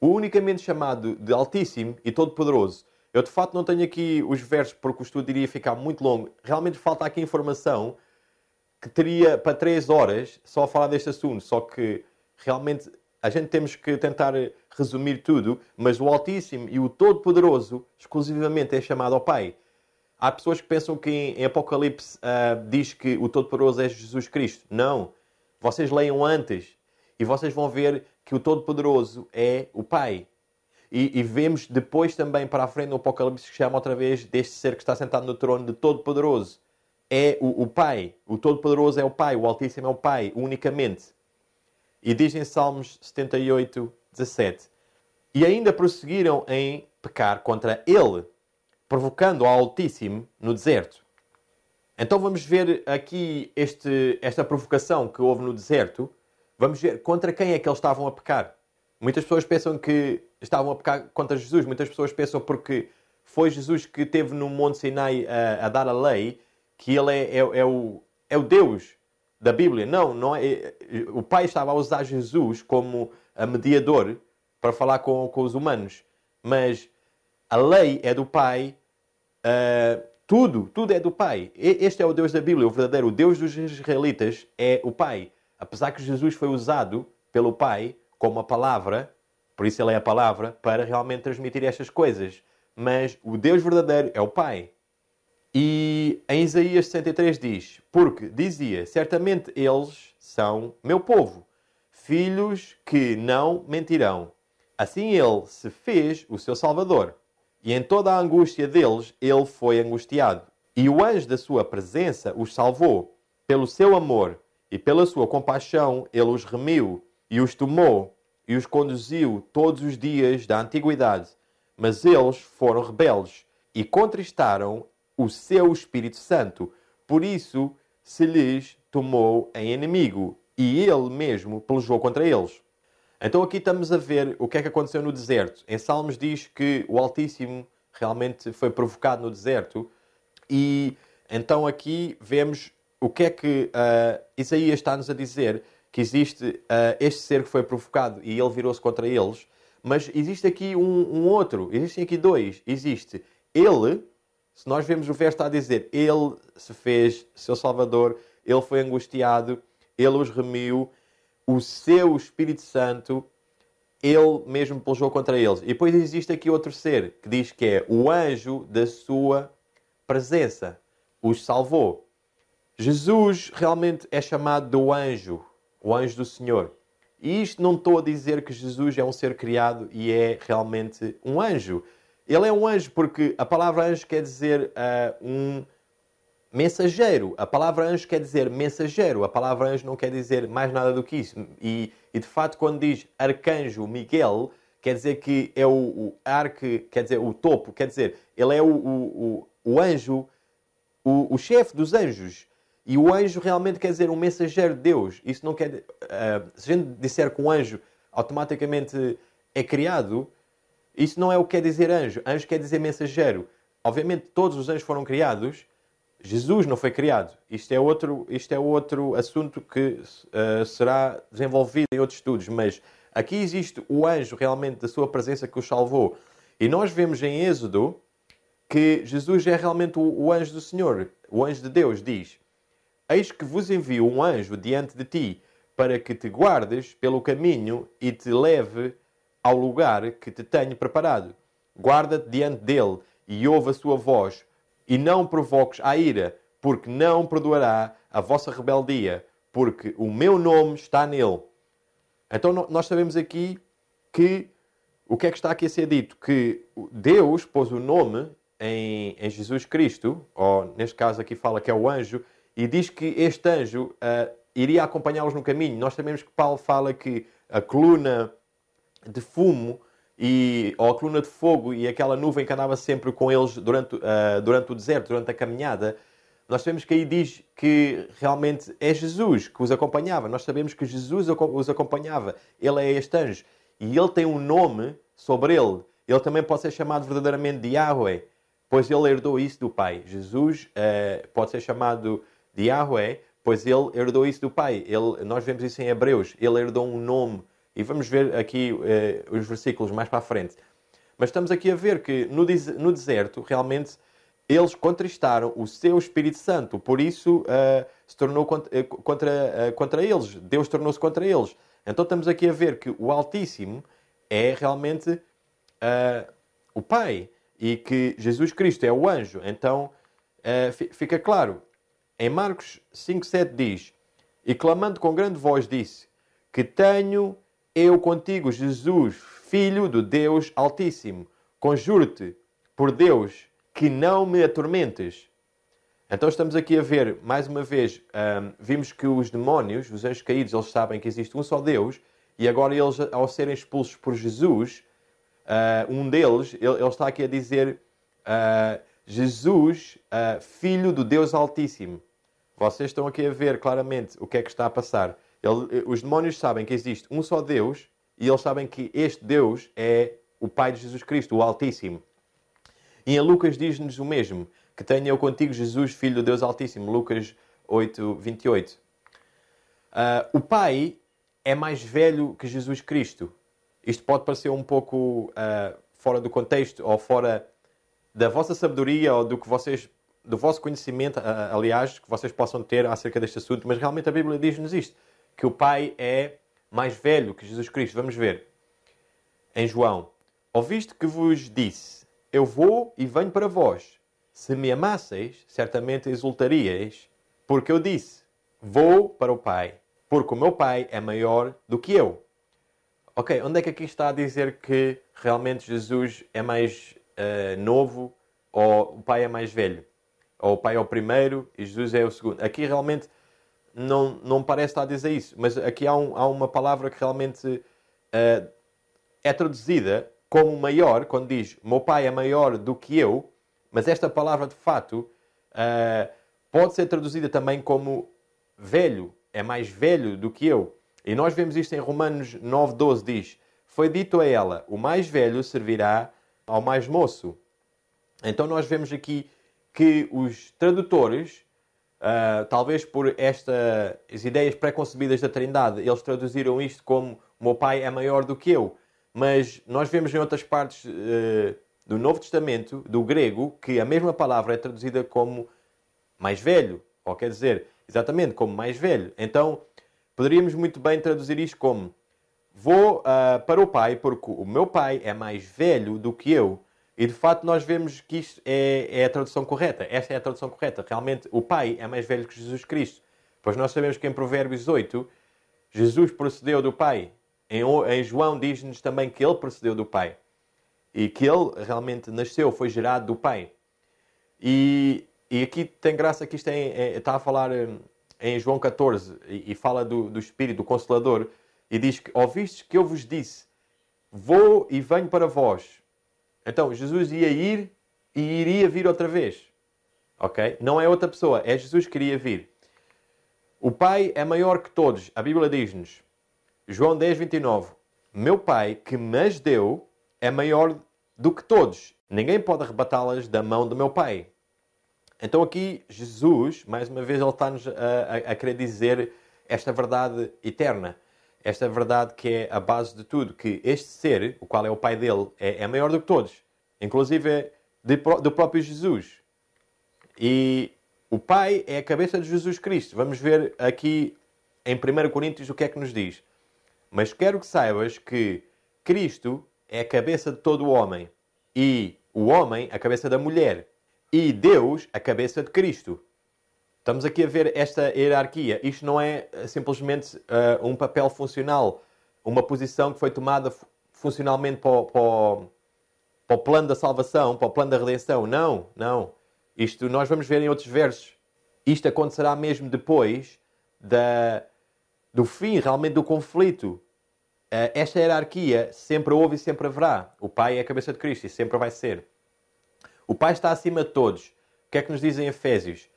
o unicamente chamado de Altíssimo e Todo-Poderoso. Eu de facto não tenho aqui os versos porque o estudo iria ficar muito longo. Realmente falta aqui informação que teria para 3 horas só a falar deste assunto. Só que realmente a gente temos que tentar resumir tudo, mas o Altíssimo e o Todo-Poderoso exclusivamente é chamado ao Pai. Há pessoas que pensam que em Apocalipse diz que o Todo-Poderoso é Jesus Cristo. Não. Vocês leiam antes e vocês vão ver que o Todo-Poderoso é o Pai. E vemos depois também para a frente no Apocalipse que chama outra vez deste ser que está sentado no trono de Todo-Poderoso. É o Pai. O Todo-Poderoso é o Pai. O Altíssimo é o Pai, unicamente. E diz em Salmos 78, 17. E ainda prosseguiram em pecar contra Ele, provocando ao Altíssimo no deserto. Então vamos ver aqui esta provocação que houve no deserto. Vamos ver contra quem é que eles estavam a pecar. Muitas pessoas pensam que estavam a pecar contra Jesus. Muitas pessoas pensam porque foi Jesus que esteve no Monte Sinai a dar a lei, que ele é o Deus da Bíblia. Não é. O Pai estava a usar Jesus como a mediador para falar com os humanos. Mas a lei é do Pai. Tudo é do Pai. Este é o Deus da Bíblia, o verdadeiro. O Deus dos israelitas é o Pai. Apesar que Jesus foi usado pelo Pai como a palavra, por isso ele é a palavra, para realmente transmitir estas coisas. Mas o Deus verdadeiro é o Pai. E em Isaías 63 diz, porque dizia, certamente eles são meu povo, filhos que não mentirão. Assim ele se fez o seu Salvador. E em toda a angústia deles, ele foi angustiado. E o anjo da sua presença os salvou. Pelo seu amor e pela sua compaixão, ele os remiu e os tomou e os conduziu todos os dias da antiguidade. Mas eles foram rebeldes e contristaram o seu Espírito Santo. Por isso se lhes tomou em inimigo e ele mesmo pelejou contra eles. Então aqui estamos a ver o que é que aconteceu no deserto. Em Salmos diz que o Altíssimo realmente foi provocado no deserto. E então aqui vemos o que é que Isaías está-nos a dizer, que existe este ser que foi provocado e ele virou-se contra eles. Mas existe aqui um outro, existem aqui dois. Existe ele, se nós vemos o verso está a dizer, ele se fez seu Salvador, ele foi angustiado, ele os remiu, o seu Espírito Santo, ele mesmo pelejou contra eles. E depois existe aqui outro ser, que diz que é o anjo da sua presença, os salvou. Jesus realmente é chamado do anjo, o anjo do Senhor. E isto não estou a dizer que Jesus é um ser criado e é realmente um anjo. Ele é um anjo porque a palavra anjo quer dizer um mensageiro. A palavra anjo quer dizer mensageiro. A palavra anjo não quer dizer mais nada do que isso. E de fato, quando diz arcanjo Miguel, quer dizer que é o arque, quer dizer o topo, quer dizer, ele é o anjo, o chefe dos anjos. E o anjo realmente quer dizer um mensageiro de Deus. Isso não quer... se a gente disser que um anjo automaticamente é criado, isso não é o que quer dizer anjo. Anjo quer dizer mensageiro. Obviamente todos os anjos foram criados. Jesus não foi criado. Isto é outro assunto que será desenvolvido em outros estudos. Mas aqui existe o anjo realmente da sua presença que os salvou. E nós vemos em Êxodo que Jesus é realmente o anjo do Senhor. O anjo de Deus diz: eis que vos envio um anjo diante de ti, para que te guardes pelo caminho e te leve ao lugar que te tenho preparado. Guarda-te diante dele e ouve a sua voz, e não provoques a ira, porque não perdoará a vossa rebeldia, porque o meu nome está nele. Então nós sabemos aqui que o que é que está aqui a ser dito? Que Deus pôs o nome em Jesus Cristo, ou neste caso aqui fala que é o anjo, e diz que este anjo iria acompanhá-los no caminho. Nós sabemos que Paulo fala que a coluna de fumo ou a coluna de fogo e aquela nuvem que andava sempre com eles durante o deserto, durante a caminhada, nós sabemos que aí diz que realmente é Jesus que os acompanhava. Nós sabemos que Jesus os acompanhava. Ele é este anjo. E ele tem um nome sobre ele. Ele também pode ser chamado verdadeiramente de Yahweh, pois ele herdou isso do Pai. Jesus pode ser chamado de Yahweh, pois ele herdou isso do Pai. Nós vemos isso em Hebreus. Ele herdou um nome. E vamos ver aqui os versículos mais para a frente. Mas estamos aqui a ver que no deserto, realmente, eles contristaram o seu Espírito Santo. Por isso, se tornou contra eles. Deus tornou-se contra eles. Então estamos aqui a ver que o Altíssimo é realmente o Pai. E que Jesus Cristo é o anjo. Então, fica claro. Em Marcos 5,7 diz: E clamando com grande voz disse: Que tenho eu contigo, Jesus, Filho do Deus Altíssimo. Conjuro-te, por Deus, que não me atormentes. Então estamos aqui a ver, mais uma vez, vimos que os demónios, os anjos caídos, eles sabem que existe um só Deus, e agora eles, ao serem expulsos por Jesus, um deles, ele está aqui a dizer Jesus, Filho do Deus Altíssimo. Vocês estão aqui a ver claramente o que é que está a passar. Os demónios sabem que existe um só Deus e eles sabem que este Deus é o Pai de Jesus Cristo, o Altíssimo. E em Lucas diz-nos o mesmo, que tenho eu contigo Jesus, Filho do Deus Altíssimo. Lucas 8:28. O Pai é mais velho que Jesus Cristo. Isto pode parecer um pouco fora do contexto ou fora da vossa sabedoria ou do vosso conhecimento, aliás, que vocês possam ter acerca deste assunto, mas realmente a Bíblia diz-nos isto, que o Pai é mais velho que Jesus Cristo. Vamos ver. Em João: Ouviste que vos disse: Eu vou e venho para vós. Se me amasseis, certamente exultaríeis, porque eu disse: Vou para o Pai, porque o meu Pai é maior do que eu. Ok, onde é que aqui está a dizer que realmente Jesus é mais novo ou o Pai é mais velho? Ou o Pai é o primeiro e Jesus é o segundo? Aqui realmente não parece estar a dizer isso, mas aqui há uma palavra que realmente é traduzida como maior, quando diz meu Pai é maior do que eu, mas esta palavra de fato pode ser traduzida também como velho, é mais velho do que eu. E nós vemos isto em Romanos 9:12, diz: Foi dito a ela, o mais velho servirá ao mais moço. Então nós vemos aqui que os tradutores, talvez por as ideias pré-concebidas da Trindade, eles traduziram isto como o meu Pai é maior do que eu. Mas nós vemos em outras partes do Novo Testamento, do grego, que a mesma palavra é traduzida como mais velho. Ou quer dizer, exatamente, como mais velho. Então, poderíamos muito bem traduzir isto como: Vou para o Pai, porque o meu Pai é mais velho do que eu. E de facto nós vemos que isto é a tradução correta. Esta é a tradução correta. Realmente o Pai é mais velho que Jesus Cristo. Pois nós sabemos que em Provérbios 8, Jesus procedeu do Pai. Em João diz-nos também que ele procedeu do Pai. E que ele realmente nasceu, foi gerado do Pai. E aqui tem graça que isto está a falar em João 14 e fala do Espírito, do Consolador. E diz que: Ouvistes que eu vos disse, vou e venho para vós. Então, Jesus ia ir e iria vir outra vez. Ok? Não é outra pessoa, é Jesus que iria vir. O Pai é maior que todos. A Bíblia diz-nos, João 10:29, Meu Pai que me as deu é maior do que todos. Ninguém pode arrebatá-las da mão do meu Pai. Então aqui, Jesus, mais uma vez, ele está-nos a querer dizer esta verdade eterna. Esta verdade que é a base de tudo, que este ser, o qual é o Pai dele, é maior do que todos. Inclusive do próprio Jesus. E o Pai é a cabeça de Jesus Cristo. Vamos ver aqui em 1 Coríntios o que é que nos diz. Mas quero que saibas que Cristo é a cabeça de todo o homem. E o homem a cabeça da mulher. E Deus a cabeça de Cristo. Estamos aqui a ver esta hierarquia. Isto não é simplesmente um papel funcional, uma posição que foi tomada funcionalmente para o plano da salvação, para o plano da redenção. Não, não. Isto nós vamos ver em outros versos. Isto acontecerá mesmo depois do fim, realmente, do conflito. Esta hierarquia sempre houve e sempre haverá. O Pai é a cabeça de Cristo e sempre vai ser. O Pai está acima de todos. O que é que nos diz em Efésios?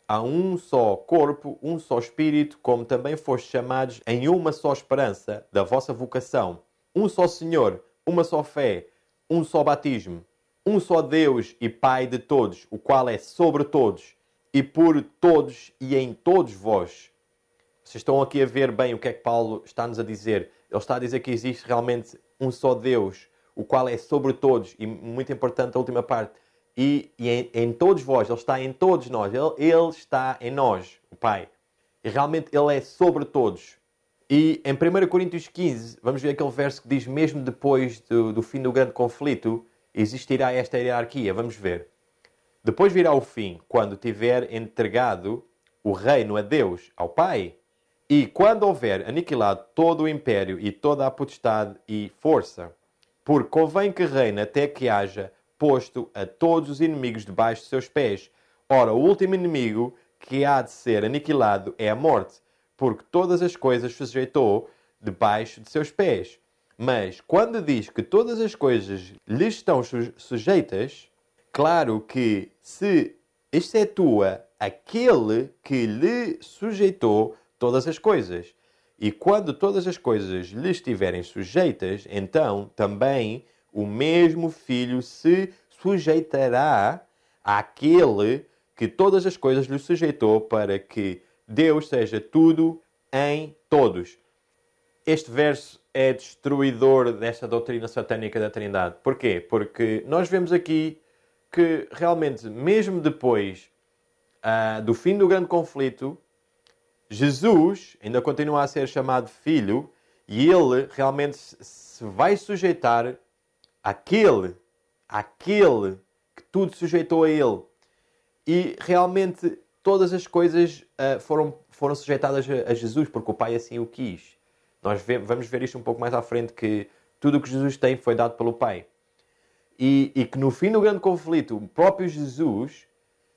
Há um só corpo, um só Espírito, como também fostes chamados em uma só esperança da vossa vocação. Um só Senhor, uma só fé, um só batismo, um só Deus e Pai de todos, o qual é sobre todos, e por todos e em todos vós. Vocês estão aqui a ver bem o que é que Paulo está-nos a dizer. Ele está a dizer que existe realmente um só Deus, o qual é sobre todos, e muito importante a última parte, e em todos vós, Ele está em todos nós, Ele está em nós, o Pai. E realmente Ele é sobre todos. E em 1 Coríntios 15, vamos ver aquele verso que diz, mesmo depois do fim do grande conflito, existirá esta hierarquia. Vamos ver. Depois virá o fim, quando tiver entregado o reino a Deus, ao Pai. E quando houver aniquilado todo o império e toda a potestade e força, porque convém que reine até que haja posto a todos os inimigos debaixo de seus pés. Ora, o último inimigo que há de ser aniquilado é a morte, porque todas as coisas sujeitou debaixo de seus pés. Mas quando diz que todas as coisas lhe estão sujeitas, claro que se excetua aquele que lhe sujeitou todas as coisas. E quando todas as coisas lhe estiverem sujeitas, então também o mesmo Filho se sujeitará àquele que todas as coisas lhe sujeitou, para que Deus seja tudo em todos. Este verso é destruidor desta doutrina satânica da Trindade. Porquê? Porque nós vemos aqui que realmente, mesmo depois do fim do grande conflito, Jesus ainda continua a ser chamado Filho e Ele realmente se vai sujeitar àquele que tudo sujeitou a Ele. E realmente todas as coisas foram sujeitadas a Jesus, porque o Pai assim o quis. Nós vamos ver isto um pouco mais à frente, que tudo o que Jesus tem foi dado pelo Pai. E que no fim do grande conflito, o próprio Jesus,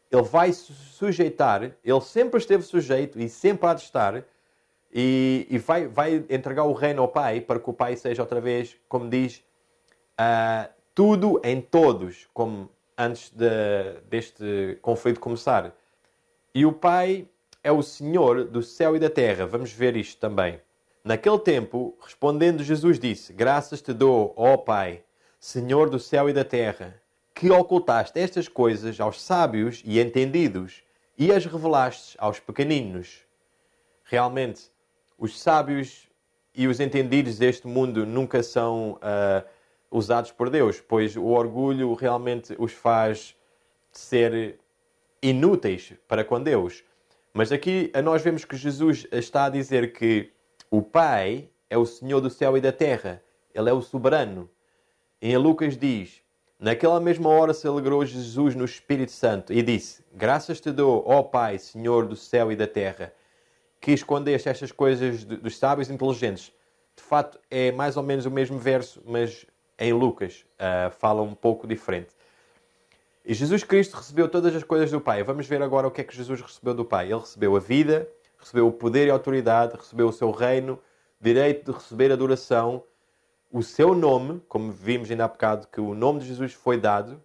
Ele vai se sujeitar, Ele sempre esteve sujeito e sempre há de estar, e vai entregar o reino ao Pai, para que o Pai seja outra vez, como diz, tudo em todos, como antes deste conflito começar. E o Pai é o Senhor do céu e da terra. Vamos ver isto também. Naquele tempo, respondendo Jesus disse, graças te dou, ó Pai, Senhor do céu e da terra, que ocultaste estas coisas aos sábios e entendidos e as revelaste aos pequeninos. Realmente, os sábios e os entendidos deste mundo nunca são usados por Deus, pois o orgulho realmente os faz ser inúteis para com Deus. Mas aqui nós vemos que Jesus está a dizer que o Pai é o Senhor do céu e da terra. Ele é o soberano. Em Lucas diz, naquela mesma hora se alegrou Jesus no Espírito Santo e disse, graças te dou, ó Pai, Senhor do céu e da terra, que escondeste estas coisas dos sábios e inteligentes. De fato, é mais ou menos o mesmo verso, mas em Lucas fala um pouco diferente. E Jesus Cristo recebeu todas as coisas do Pai. Vamos ver agora o que é que Jesus recebeu do Pai. Ele recebeu a vida, recebeu o poder e a autoridade, recebeu o seu reino, direito de receber adoração, o seu nome, como vimos ainda há bocado, que o nome de Jesus foi dado.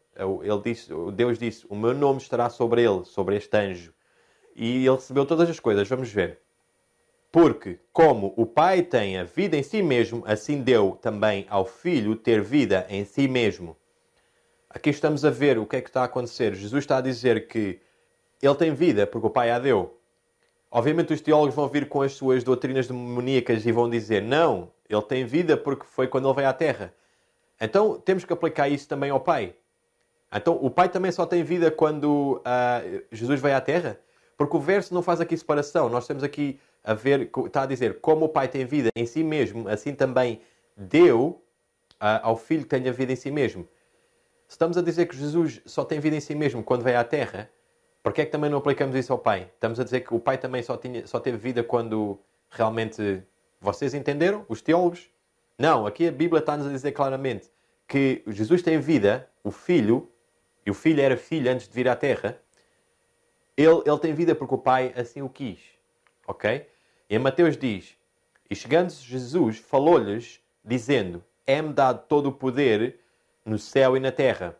Deus disse, o meu nome estará sobre ele, sobre este anjo. E ele recebeu todas as coisas. Vamos ver. Porque, como o Pai tem a vida em si mesmo, assim deu também ao Filho ter vida em si mesmo. Aqui estamos a ver o que é que está a acontecer. Jesus está a dizer que ele tem vida porque o Pai a deu. Obviamente os teólogos vão vir com as suas doutrinas demoníacas e vão dizer, não, ele tem vida porque foi quando ele veio à Terra. Então temos que aplicar isso também ao Pai. Então o Pai também só tem vida quando Jesus veio à Terra? Porque o verso não faz aqui separação. Nós temos aqui a ver, está a dizer, como o Pai tem vida em si mesmo, assim também deu ao Filho que tenha vida em si mesmo. Se estamos a dizer que Jesus só tem vida em si mesmo quando veio à Terra, por que é que também não aplicamos isso ao Pai? Estamos a dizer que o Pai também só teve vida quando realmente... Vocês entenderam? Os teólogos? Não, aqui a Bíblia está-nos a dizer claramente que Jesus tem vida, o Filho, e o Filho era filho antes de vir à Terra, ele tem vida porque o Pai assim o quis. Ok? E em Mateus diz, e chegando Jesus, falou-lhes, dizendo, é-me dado todo o poder no céu e na terra.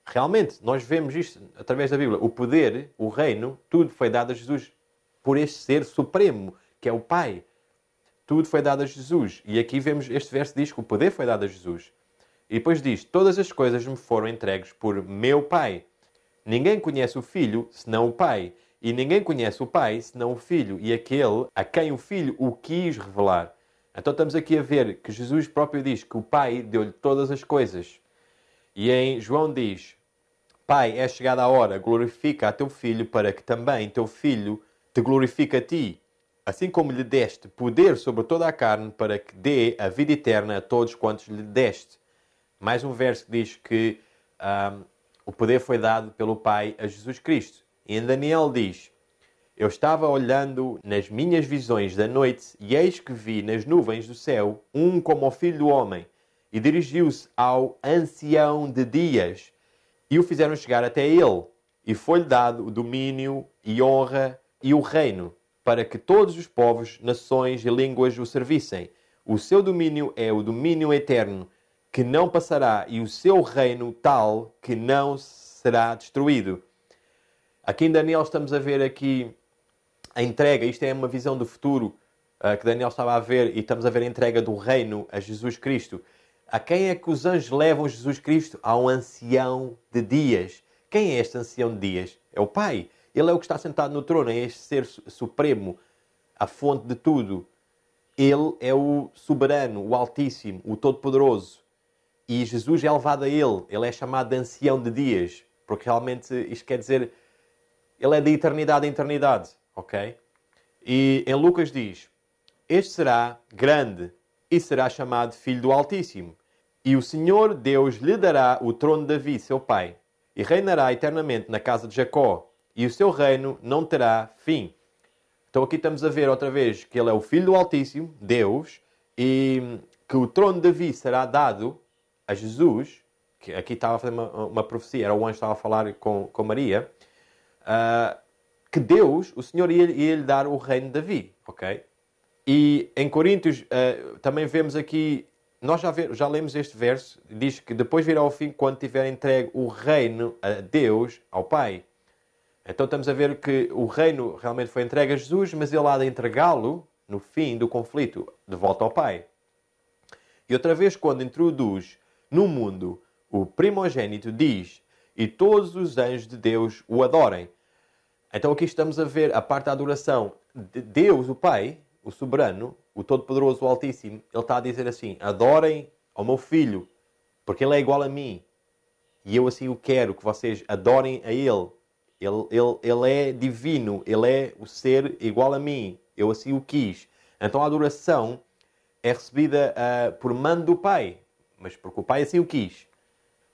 Realmente, nós vemos isto através da Bíblia. O poder, o reino, tudo foi dado a Jesus por este ser supremo, que é o Pai. Tudo foi dado a Jesus. E aqui vemos, este verso diz que o poder foi dado a Jesus. E depois diz, todas as coisas me foram entregues por meu Pai. Ninguém conhece o Filho, senão o Pai. E ninguém conhece o Pai, senão o Filho. E aquele a quem o Filho o quis revelar. Então estamos aqui a ver que Jesus próprio diz que o Pai deu-lhe todas as coisas. E em João diz, Pai, é chegada a hora, glorifica a teu Filho, para que também teu Filho te glorifique a ti. Assim como lhe deste poder sobre toda a carne, para que dê a vida eterna a todos quantos lhe deste. Mais um verso que diz que o poder foi dado pelo Pai a Jesus Cristo. E em Daniel diz, eu estava olhando nas minhas visões da noite e eis que vi nas nuvens do céu um como o Filho do Homem e dirigiu-se ao ancião de dias e o fizeram chegar até ele e foi-lhe dado o domínio e honra e o reino para que todos os povos, nações e línguas o servissem. O seu domínio é o domínio eterno que não passará e o seu reino tal que não será destruído. Aqui em Daniel estamos a ver aqui a entrega, isto é uma visão do futuro que Daniel estava a ver e estamos a ver a entrega do reino a Jesus Cristo. A quem é que os anjos levam Jesus Cristo? A um ancião de dias. Quem é este ancião de dias? É o Pai. Ele é o que está sentado no trono, é este ser supremo, a fonte de tudo. Ele é o soberano, o altíssimo, o todo-poderoso. E Jesus é levado a ele. Ele é chamado de ancião de dias. Porque realmente isto quer dizer, ele é de eternidade em eternidade. Ok? E em Lucas diz, este será grande e será chamado Filho do Altíssimo. E o Senhor Deus lhe dará o trono de Davi, seu pai, e reinará eternamente na casa de Jacó, e o seu reino não terá fim. Então aqui estamos a ver outra vez que ele é o Filho do Altíssimo, Deus, e que o trono de Davi será dado a Jesus, que aqui estava a fazer uma profecia, era o anjo que estava a falar com Maria, que Deus, o Senhor, ia lhe dar o reino de Davi, ok? E em Coríntios também vemos aqui, nós já lemos este verso, diz que depois virá o fim quando tiver entregue o reino a Deus, ao Pai. Então estamos a ver que o reino realmente foi entregue a Jesus, mas ele há de entregá-lo no fim do conflito, de volta ao Pai. E outra vez, quando introduz no mundo o primogênito, diz, e todos os anjos de Deus o adorem. Então aqui estamos a ver a parte da adoração de Deus, o Pai, o soberano, o todo-poderoso, o altíssimo. Ele está a dizer assim, adorem ao meu filho, porque ele é igual a mim. E eu assim o quero, que vocês adorem a ele. Ele é divino, ele é o ser igual a mim. Eu assim o quis. Então a adoração é recebida por mando do Pai, mas porque o Pai assim o quis.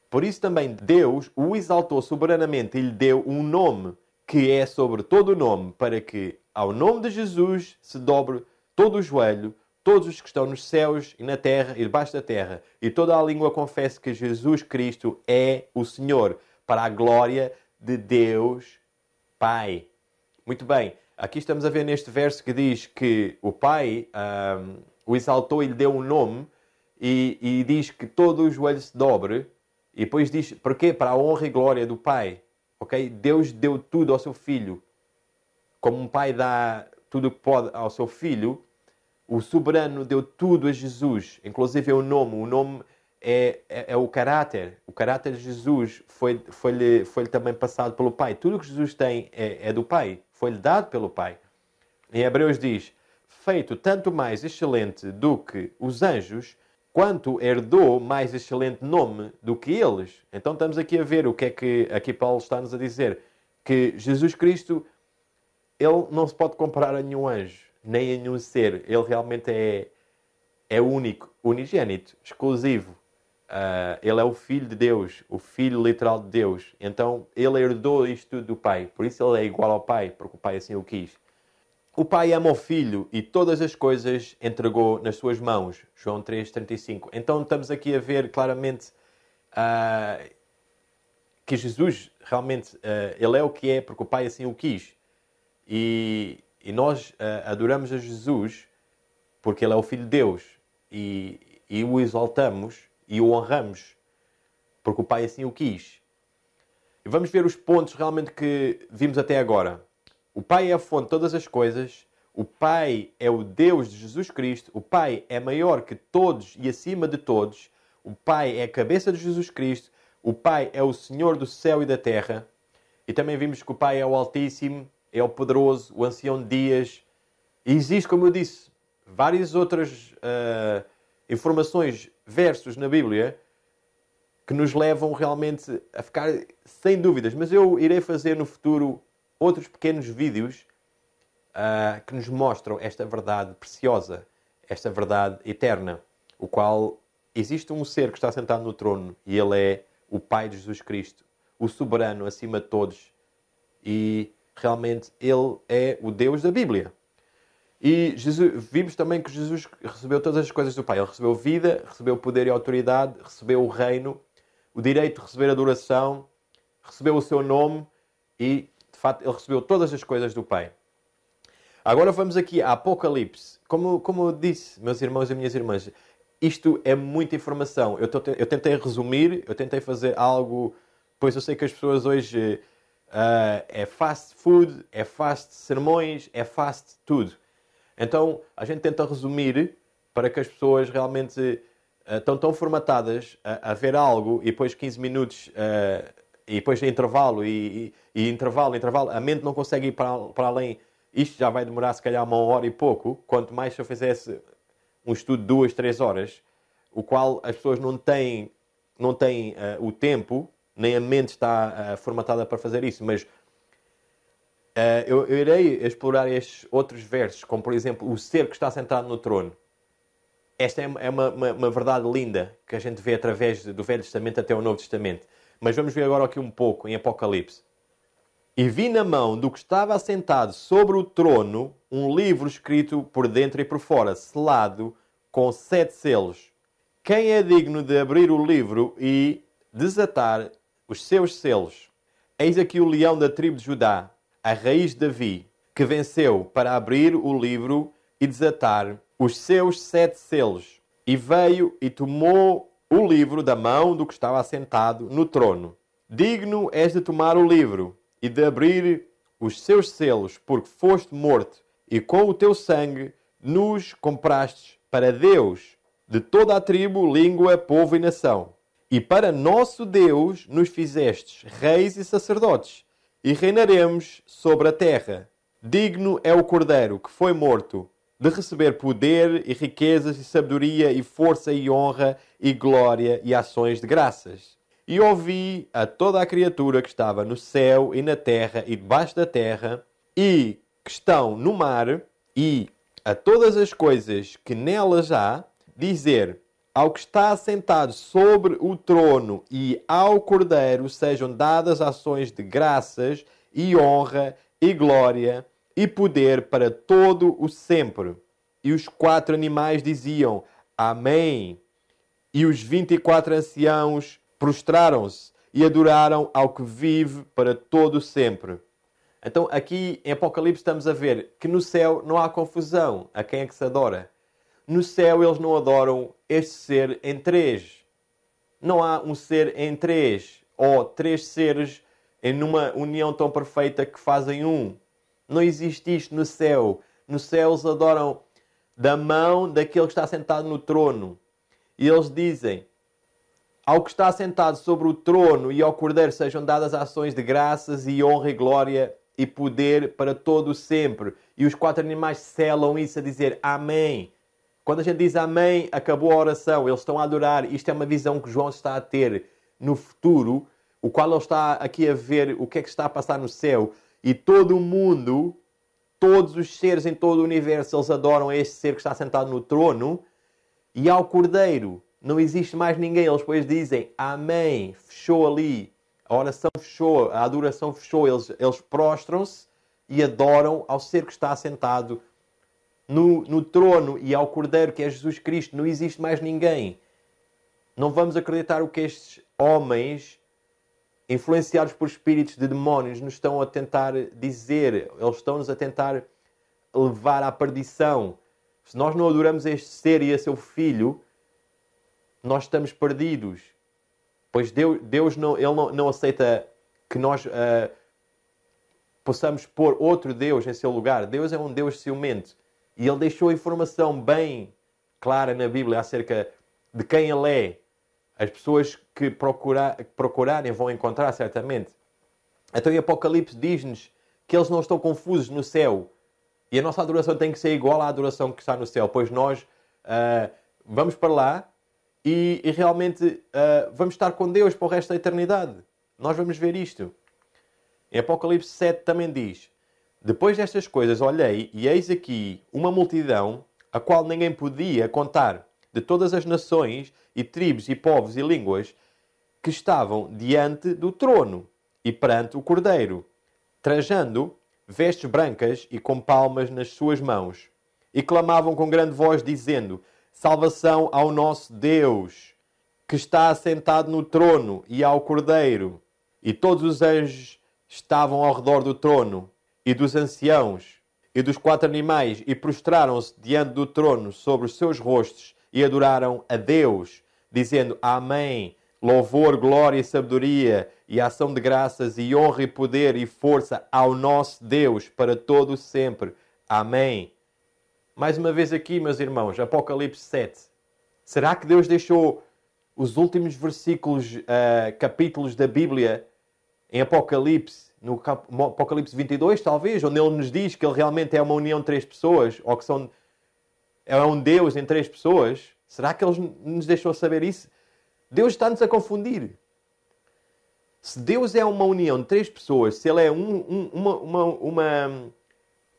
Por isso também Deus o exaltou soberanamente e lhe deu um nome que é sobre todo o nome, para que ao nome de Jesus se dobre todo o joelho, todos os que estão nos céus e na terra e debaixo da terra, e toda a língua confesse que Jesus Cristo é o Senhor, para a glória de Deus Pai. Muito bem, aqui estamos a ver neste verso que diz que o Pai o exaltou e lhe deu um nome, e diz que todo o joelho se dobre, e depois diz, porquê? Para a honra e glória do Pai. Okay? Deus deu tudo ao seu Filho. Como um pai dá tudo o que pode ao seu Filho, o soberano deu tudo a Jesus. Inclusive é o nome. O nome é o caráter. O caráter de Jesus foi-lhe também passado pelo Pai. Tudo o que Jesus tem é do Pai. Foi-lhe dado pelo Pai. Em Hebreus diz, feito tanto mais excelente do que os anjos, quanto herdou mais excelente nome do que eles. Então estamos aqui a ver o que é que aqui Paulo está-nos a dizer. Que Jesus Cristo, ele não se pode comparar a nenhum anjo, nem a nenhum ser. Ele realmente é único, unigênito, exclusivo. Ele é o Filho de Deus, o Filho literal de Deus. Então ele herdou isto tudo do Pai. Por isso ele é igual ao Pai, porque o Pai assim o quis. O Pai ama o Filho e todas as coisas entregou nas suas mãos. João 3,35. Então estamos aqui a ver claramente que Jesus realmente ele é o que é porque o Pai assim o quis. E nós adoramos a Jesus porque ele é o Filho de Deus. E o exaltamos e o honramos porque o Pai assim o quis. E vamos ver os pontos realmente que vimos até agora. O Pai é a fonte de todas as coisas. O Pai é o Deus de Jesus Cristo. O Pai é maior que todos e acima de todos. O Pai é a cabeça de Jesus Cristo. O Pai é o Senhor do céu e da terra. E também vimos que o Pai é o Altíssimo, é o Poderoso, o Ancião de Dias. E existe, como eu disse, várias outras informações, versos na Bíblia que nos levam realmente a ficar sem dúvidas. Mas eu irei fazer no futuro outros pequenos vídeos que nos mostram esta verdade preciosa, esta verdade eterna, o qual existe um ser que está sentado no trono e ele é o Pai de Jesus Cristo, o soberano acima de todos. E realmente ele é o Deus da Bíblia. E vimos também que Jesus recebeu todas as coisas do Pai. Ele recebeu vida, recebeu poder e autoridade, recebeu o reino, o direito de receber adoração, recebeu o seu nome e, de facto, ele recebeu todas as coisas do Pai. Agora vamos aqui a Apocalipse. Como eu disse, meus irmãos e minhas irmãs, isto é muita informação. Eu tentei resumir, eu tentei fazer algo, pois eu sei que as pessoas hoje é fast food, é fast sermões, é fast tudo. Então, a gente tenta resumir para que as pessoas realmente estão tão formatadas a ver algo e depois 15 minutos e depois intervalo e intervalo, a mente não consegue ir para além. Isto já vai demorar se calhar 1 hora e pouco, quanto mais se eu fizesse um estudo de 2, 3 horas, o qual as pessoas não têm o tempo, nem a mente está formatada para fazer isso, mas eu irei explorar estes outros versos, como por exemplo o ser que está sentado no trono. Esta é uma verdade linda que a gente vê através do Velho Testamento até o Novo Testamento. Mas vamos ver agora aqui um pouco em Apocalipse. E vi na mão do que estava assentado sobre o trono um livro escrito por dentro e por fora, selado com 7 selos. Quem é digno de abrir o livro e desatar os seus selos? Eis aqui o leão da tribo de Judá, a raiz de Davi, que venceu para abrir o livro e desatar os seus 7 selos. E veio e tomou o livro da mão do que estava assentado no trono. Digno és de tomar o livro e de abrir os seus selos, porque foste morto, e com o teu sangue nos compraste para Deus de toda a tribo, língua, povo e nação. E para nosso Deus nos fizestes reis e sacerdotes, e reinaremos sobre a terra. Digno é o Cordeiro que foi morto, de receber poder e riquezas e sabedoria e força e honra e glória e ações de graças. E ouvi a toda a criatura que estava no céu e na terra e debaixo da terra e que estão no mar e a todas as coisas que nelas há, dizer: ao que está assentado sobre o trono e ao Cordeiro sejam dadas ações de graças e honra e glória e poder para todo o sempre. E os 4 animais diziam: Amém. E os 24 anciãos prostraram-se e adoraram ao que vive para todo o sempre. Então aqui em Apocalipse estamos a ver que no céu não há confusão a quem é que se adora. No céu eles não adoram este ser em 3. Não há um ser em 3 ou 3 seres em uma união tão perfeita que fazem um. Não existe isto no céu. No céu eles adoram da mão daquele que está sentado no trono. E eles dizem: ao que está sentado sobre o trono e ao Cordeiro sejam dadas ações de graças e honra e glória e poder para todo o sempre. E os 4 animais selam isso a dizer Amém. Quando a gente diz Amém, acabou a oração. Eles estão a adorar. Isto é uma visão que João está a ter no futuro, o qual ele está aqui a ver o que é que está a passar no céu. E todo o mundo, todos os seres em todo o universo, eles adoram a este ser que está sentado no trono e ao Cordeiro. Não existe mais ninguém. Eles depois dizem Amém. Fechou ali. A oração fechou. A adoração fechou. Eles prostram-se e adoram ao ser que está sentado no trono e ao Cordeiro, que é Jesus Cristo. Não existe mais ninguém. Não vamos acreditar o que estes homens, influenciados por espíritos de demónios, nos estão a tentar dizer. Eles estão-nos a tentar levar à perdição. Se nós não adoramos este ser e a seu filho, nós estamos perdidos. Pois Deus não aceita que nós possamos pôr outro Deus em seu lugar. Deus é um Deus ciumento. E Ele deixou informação bem clara na Bíblia acerca de quem Ele é. As pessoas que procurarem vão encontrar certamente. Então em Apocalipse diz-nos que eles não estão confusos no céu. E a nossa adoração tem que ser igual à adoração que está no céu. Pois nós vamos para lá e realmente vamos estar com Deus para o resto da eternidade. Nós vamos ver isto. Em Apocalipse 7 também diz: depois destas coisas olhei e eis aqui uma multidão a qual ninguém podia contar, de todas as nações e tribos e povos e línguas, que estavam diante do trono e perante o Cordeiro, trajando vestes brancas e com palmas nas suas mãos. E clamavam com grande voz, dizendo: salvação ao nosso Deus, que está assentado no trono, e ao Cordeiro. E todos os anjos estavam ao redor do trono, e dos anciãos, e dos 4 animais, e prostraram-se diante do trono sobre os seus rostos, e adoraram a Deus, dizendo: Amém. Louvor, glória e sabedoria, e ação de graças, e honra e poder e força ao nosso Deus, para todo o sempre. Amém. Mais uma vez aqui, meus irmãos, Apocalipse 7. Será que Deus deixou os últimos versículos, capítulos da Bíblia em Apocalipse, no Apocalipse 22, talvez, onde Ele nos diz que Ele realmente é uma união de 3 pessoas, ou que é um Deus em 3 pessoas? Será que Ele nos deixou saber isso? Deus está-nos a confundir. Se Deus é uma união de 3 pessoas, se Ele é uma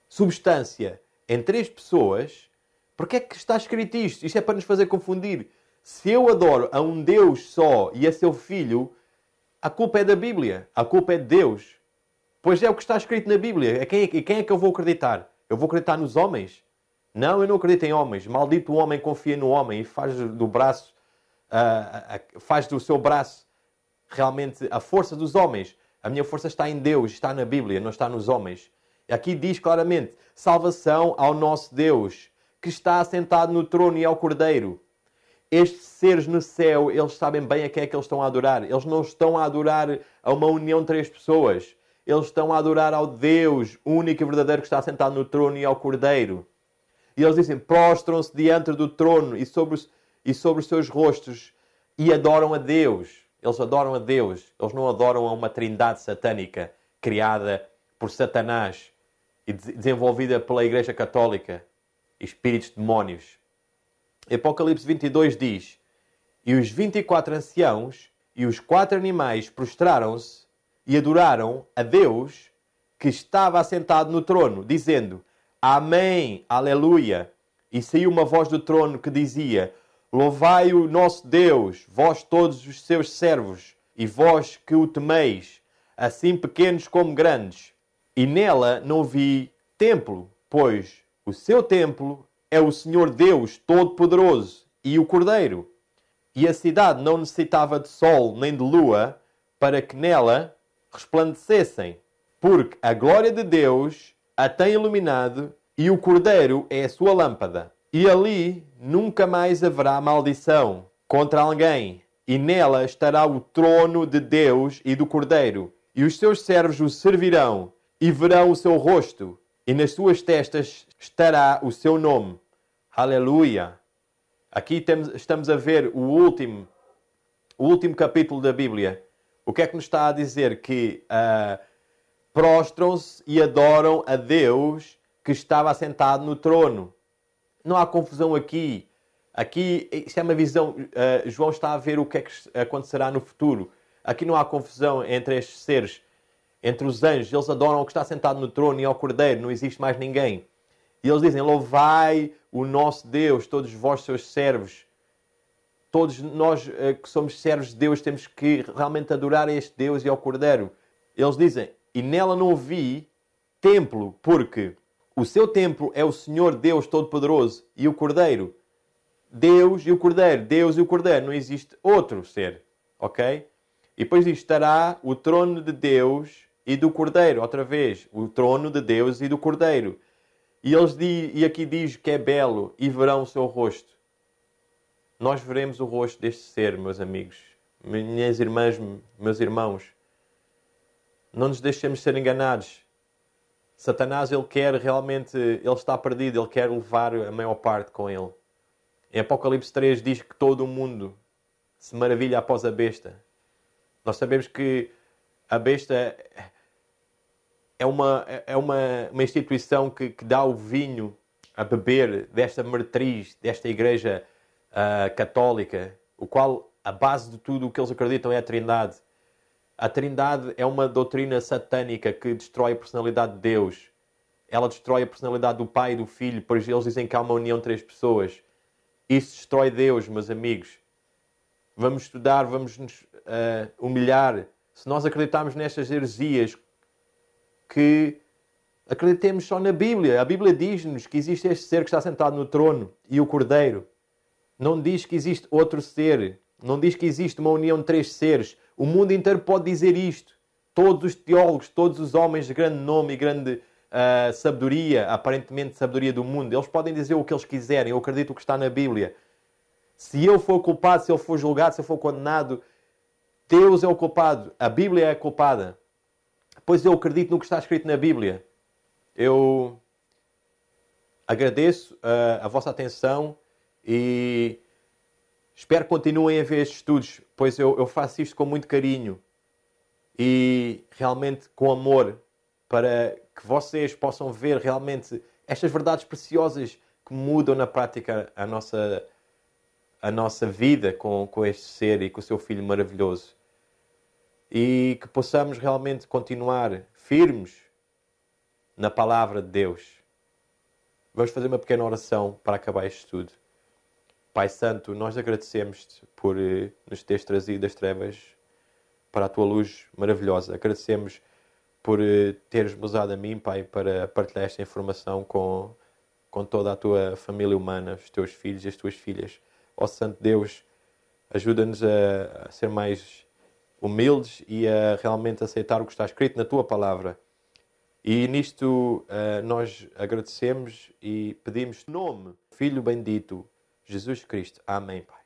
substância em 3 pessoas, porque é que está escrito isto? Isto é para nos fazer confundir. Se eu adoro a um Deus só e a seu Filho, a culpa é da Bíblia. A culpa é de Deus. Pois é o que está escrito na Bíblia. Quem é que eu vou acreditar? Eu vou acreditar nos homens? Não, eu não acredito em homens. Maldito o homem confia no homem e faz do seu braço realmente a força dos homens. A minha força está em Deus, está na Bíblia, não está nos homens. E aqui diz claramente: salvação ao nosso Deus, que está assentado no trono e ao Cordeiro. Estes seres no céu, eles sabem bem a quem é que eles estão a adorar. Eles não estão a adorar a uma união de 3 pessoas. Eles estão a adorar ao Deus único e verdadeiro que está sentado no trono e ao Cordeiro. E eles dizem: prostram-se diante do trono e sobre os seus rostos e adoram a Deus. Eles adoram a Deus. Eles não adoram a uma trindade satânica criada por Satanás e desenvolvida pela Igreja Católica e espíritos demónios. Apocalipse 22 diz: e os 24 anciãos e os 4 animais prostraram-se e adoraram a Deus que estava assentado no trono, dizendo: Amém, aleluia. E saiu uma voz do trono que dizia: louvai o nosso Deus, vós todos os seus servos, e vós que o temeis, assim pequenos como grandes. E nela não vi templo, pois o seu templo é o Senhor Deus Todo-Poderoso e o Cordeiro. E a cidade não necessitava de sol nem de lua para que nela resplandecessem, porque a glória de Deus a tem iluminado e o Cordeiro é a sua lâmpada. E ali nunca mais haverá maldição contra alguém, e nela estará o trono de Deus e do Cordeiro, e os seus servos o servirão, e verão o seu rosto, e nas suas testas estará o seu nome. Aleluia! Aqui estamos a ver o último capítulo da Bíblia. O que é que nos está a dizer? Que prostram-se e adoram a Deus que estava assentado no trono. Não há confusão aqui. Aqui, isto é uma visão. João está a ver o que é que acontecerá no futuro. Aqui não há confusão entre estes seres, entre os anjos. Eles adoram o que está sentado no trono e ao Cordeiro. Não existe mais ninguém. E eles dizem: louvai o nosso Deus, todos vós seus servos. Todos nós que somos servos de Deus temos que realmente adorar a este Deus e ao Cordeiro. Eles dizem: e nela não vi templo, porque o seu templo é o Senhor Deus Todo-Poderoso e o Cordeiro. Deus e o Cordeiro. Deus e o Cordeiro. Não existe outro ser. Ok? E depois diz: estará o trono de Deus e do Cordeiro. Outra vez. O trono de Deus e do Cordeiro. E aqui diz que é belo e verão o seu rosto. Nós veremos o rosto deste ser, meus amigos. Minhas irmãs, meus irmãos. Não nos deixemos ser enganados. Satanás, ele está perdido, ele quer levar a maior parte com ele. Em Apocalipse 3 diz que todo o mundo se maravilha após a besta. Nós sabemos que a besta é uma instituição que dá o vinho a beber desta matriz, desta igreja católica, o qual a base de tudo o que eles acreditam é a Trindade. A Trindade é uma doutrina satânica que destrói a personalidade de Deus. Ela destrói a personalidade do Pai e do Filho, pois eles dizem que há uma união de 3 pessoas. Isso destrói Deus, meus amigos. Vamos estudar, vamos nos humilhar. Se nós acreditarmos nestas heresias, que acreditemos só na Bíblia. A Bíblia diz-nos que existe este ser que está sentado no trono e o Cordeiro. Não diz que existe outro ser. Não diz que existe uma união de 3 seres. O mundo inteiro pode dizer isto. Todos os teólogos, todos os homens de grande nome e grande sabedoria, aparentemente sabedoria do mundo, eles podem dizer o que eles quiserem. Eu acredito o que está na Bíblia. Se eu for culpado, se eu for julgado, se eu for condenado, Deus é o culpado. A Bíblia é a culpada. Pois eu acredito no que está escrito na Bíblia. Eu agradeço a vossa atenção e espero que continuem a ver estes estudos, pois eu faço isto com muito carinho e realmente com amor, para que vocês possam ver realmente estas verdades preciosas que mudam na prática a nossa vida com este ser e com o seu Filho maravilhoso. E que possamos realmente continuar firmes na palavra de Deus. Vamos fazer uma pequena oração para acabar este estudo. Pai Santo, nós agradecemos-te por nos teres trazido das trevas para a tua luz maravilhosa. Agradecemos por teres-me usado a mim, Pai, para partilhar esta informação com toda a tua família humana, os teus filhos e as tuas filhas. Ó Santo Deus, ajuda-nos a ser mais humildes e a realmente aceitar o que está escrito na tua palavra. E nisto nós agradecemos e pedimos em nome, Filho bendito, Jesus Cristo. Amém, Pai.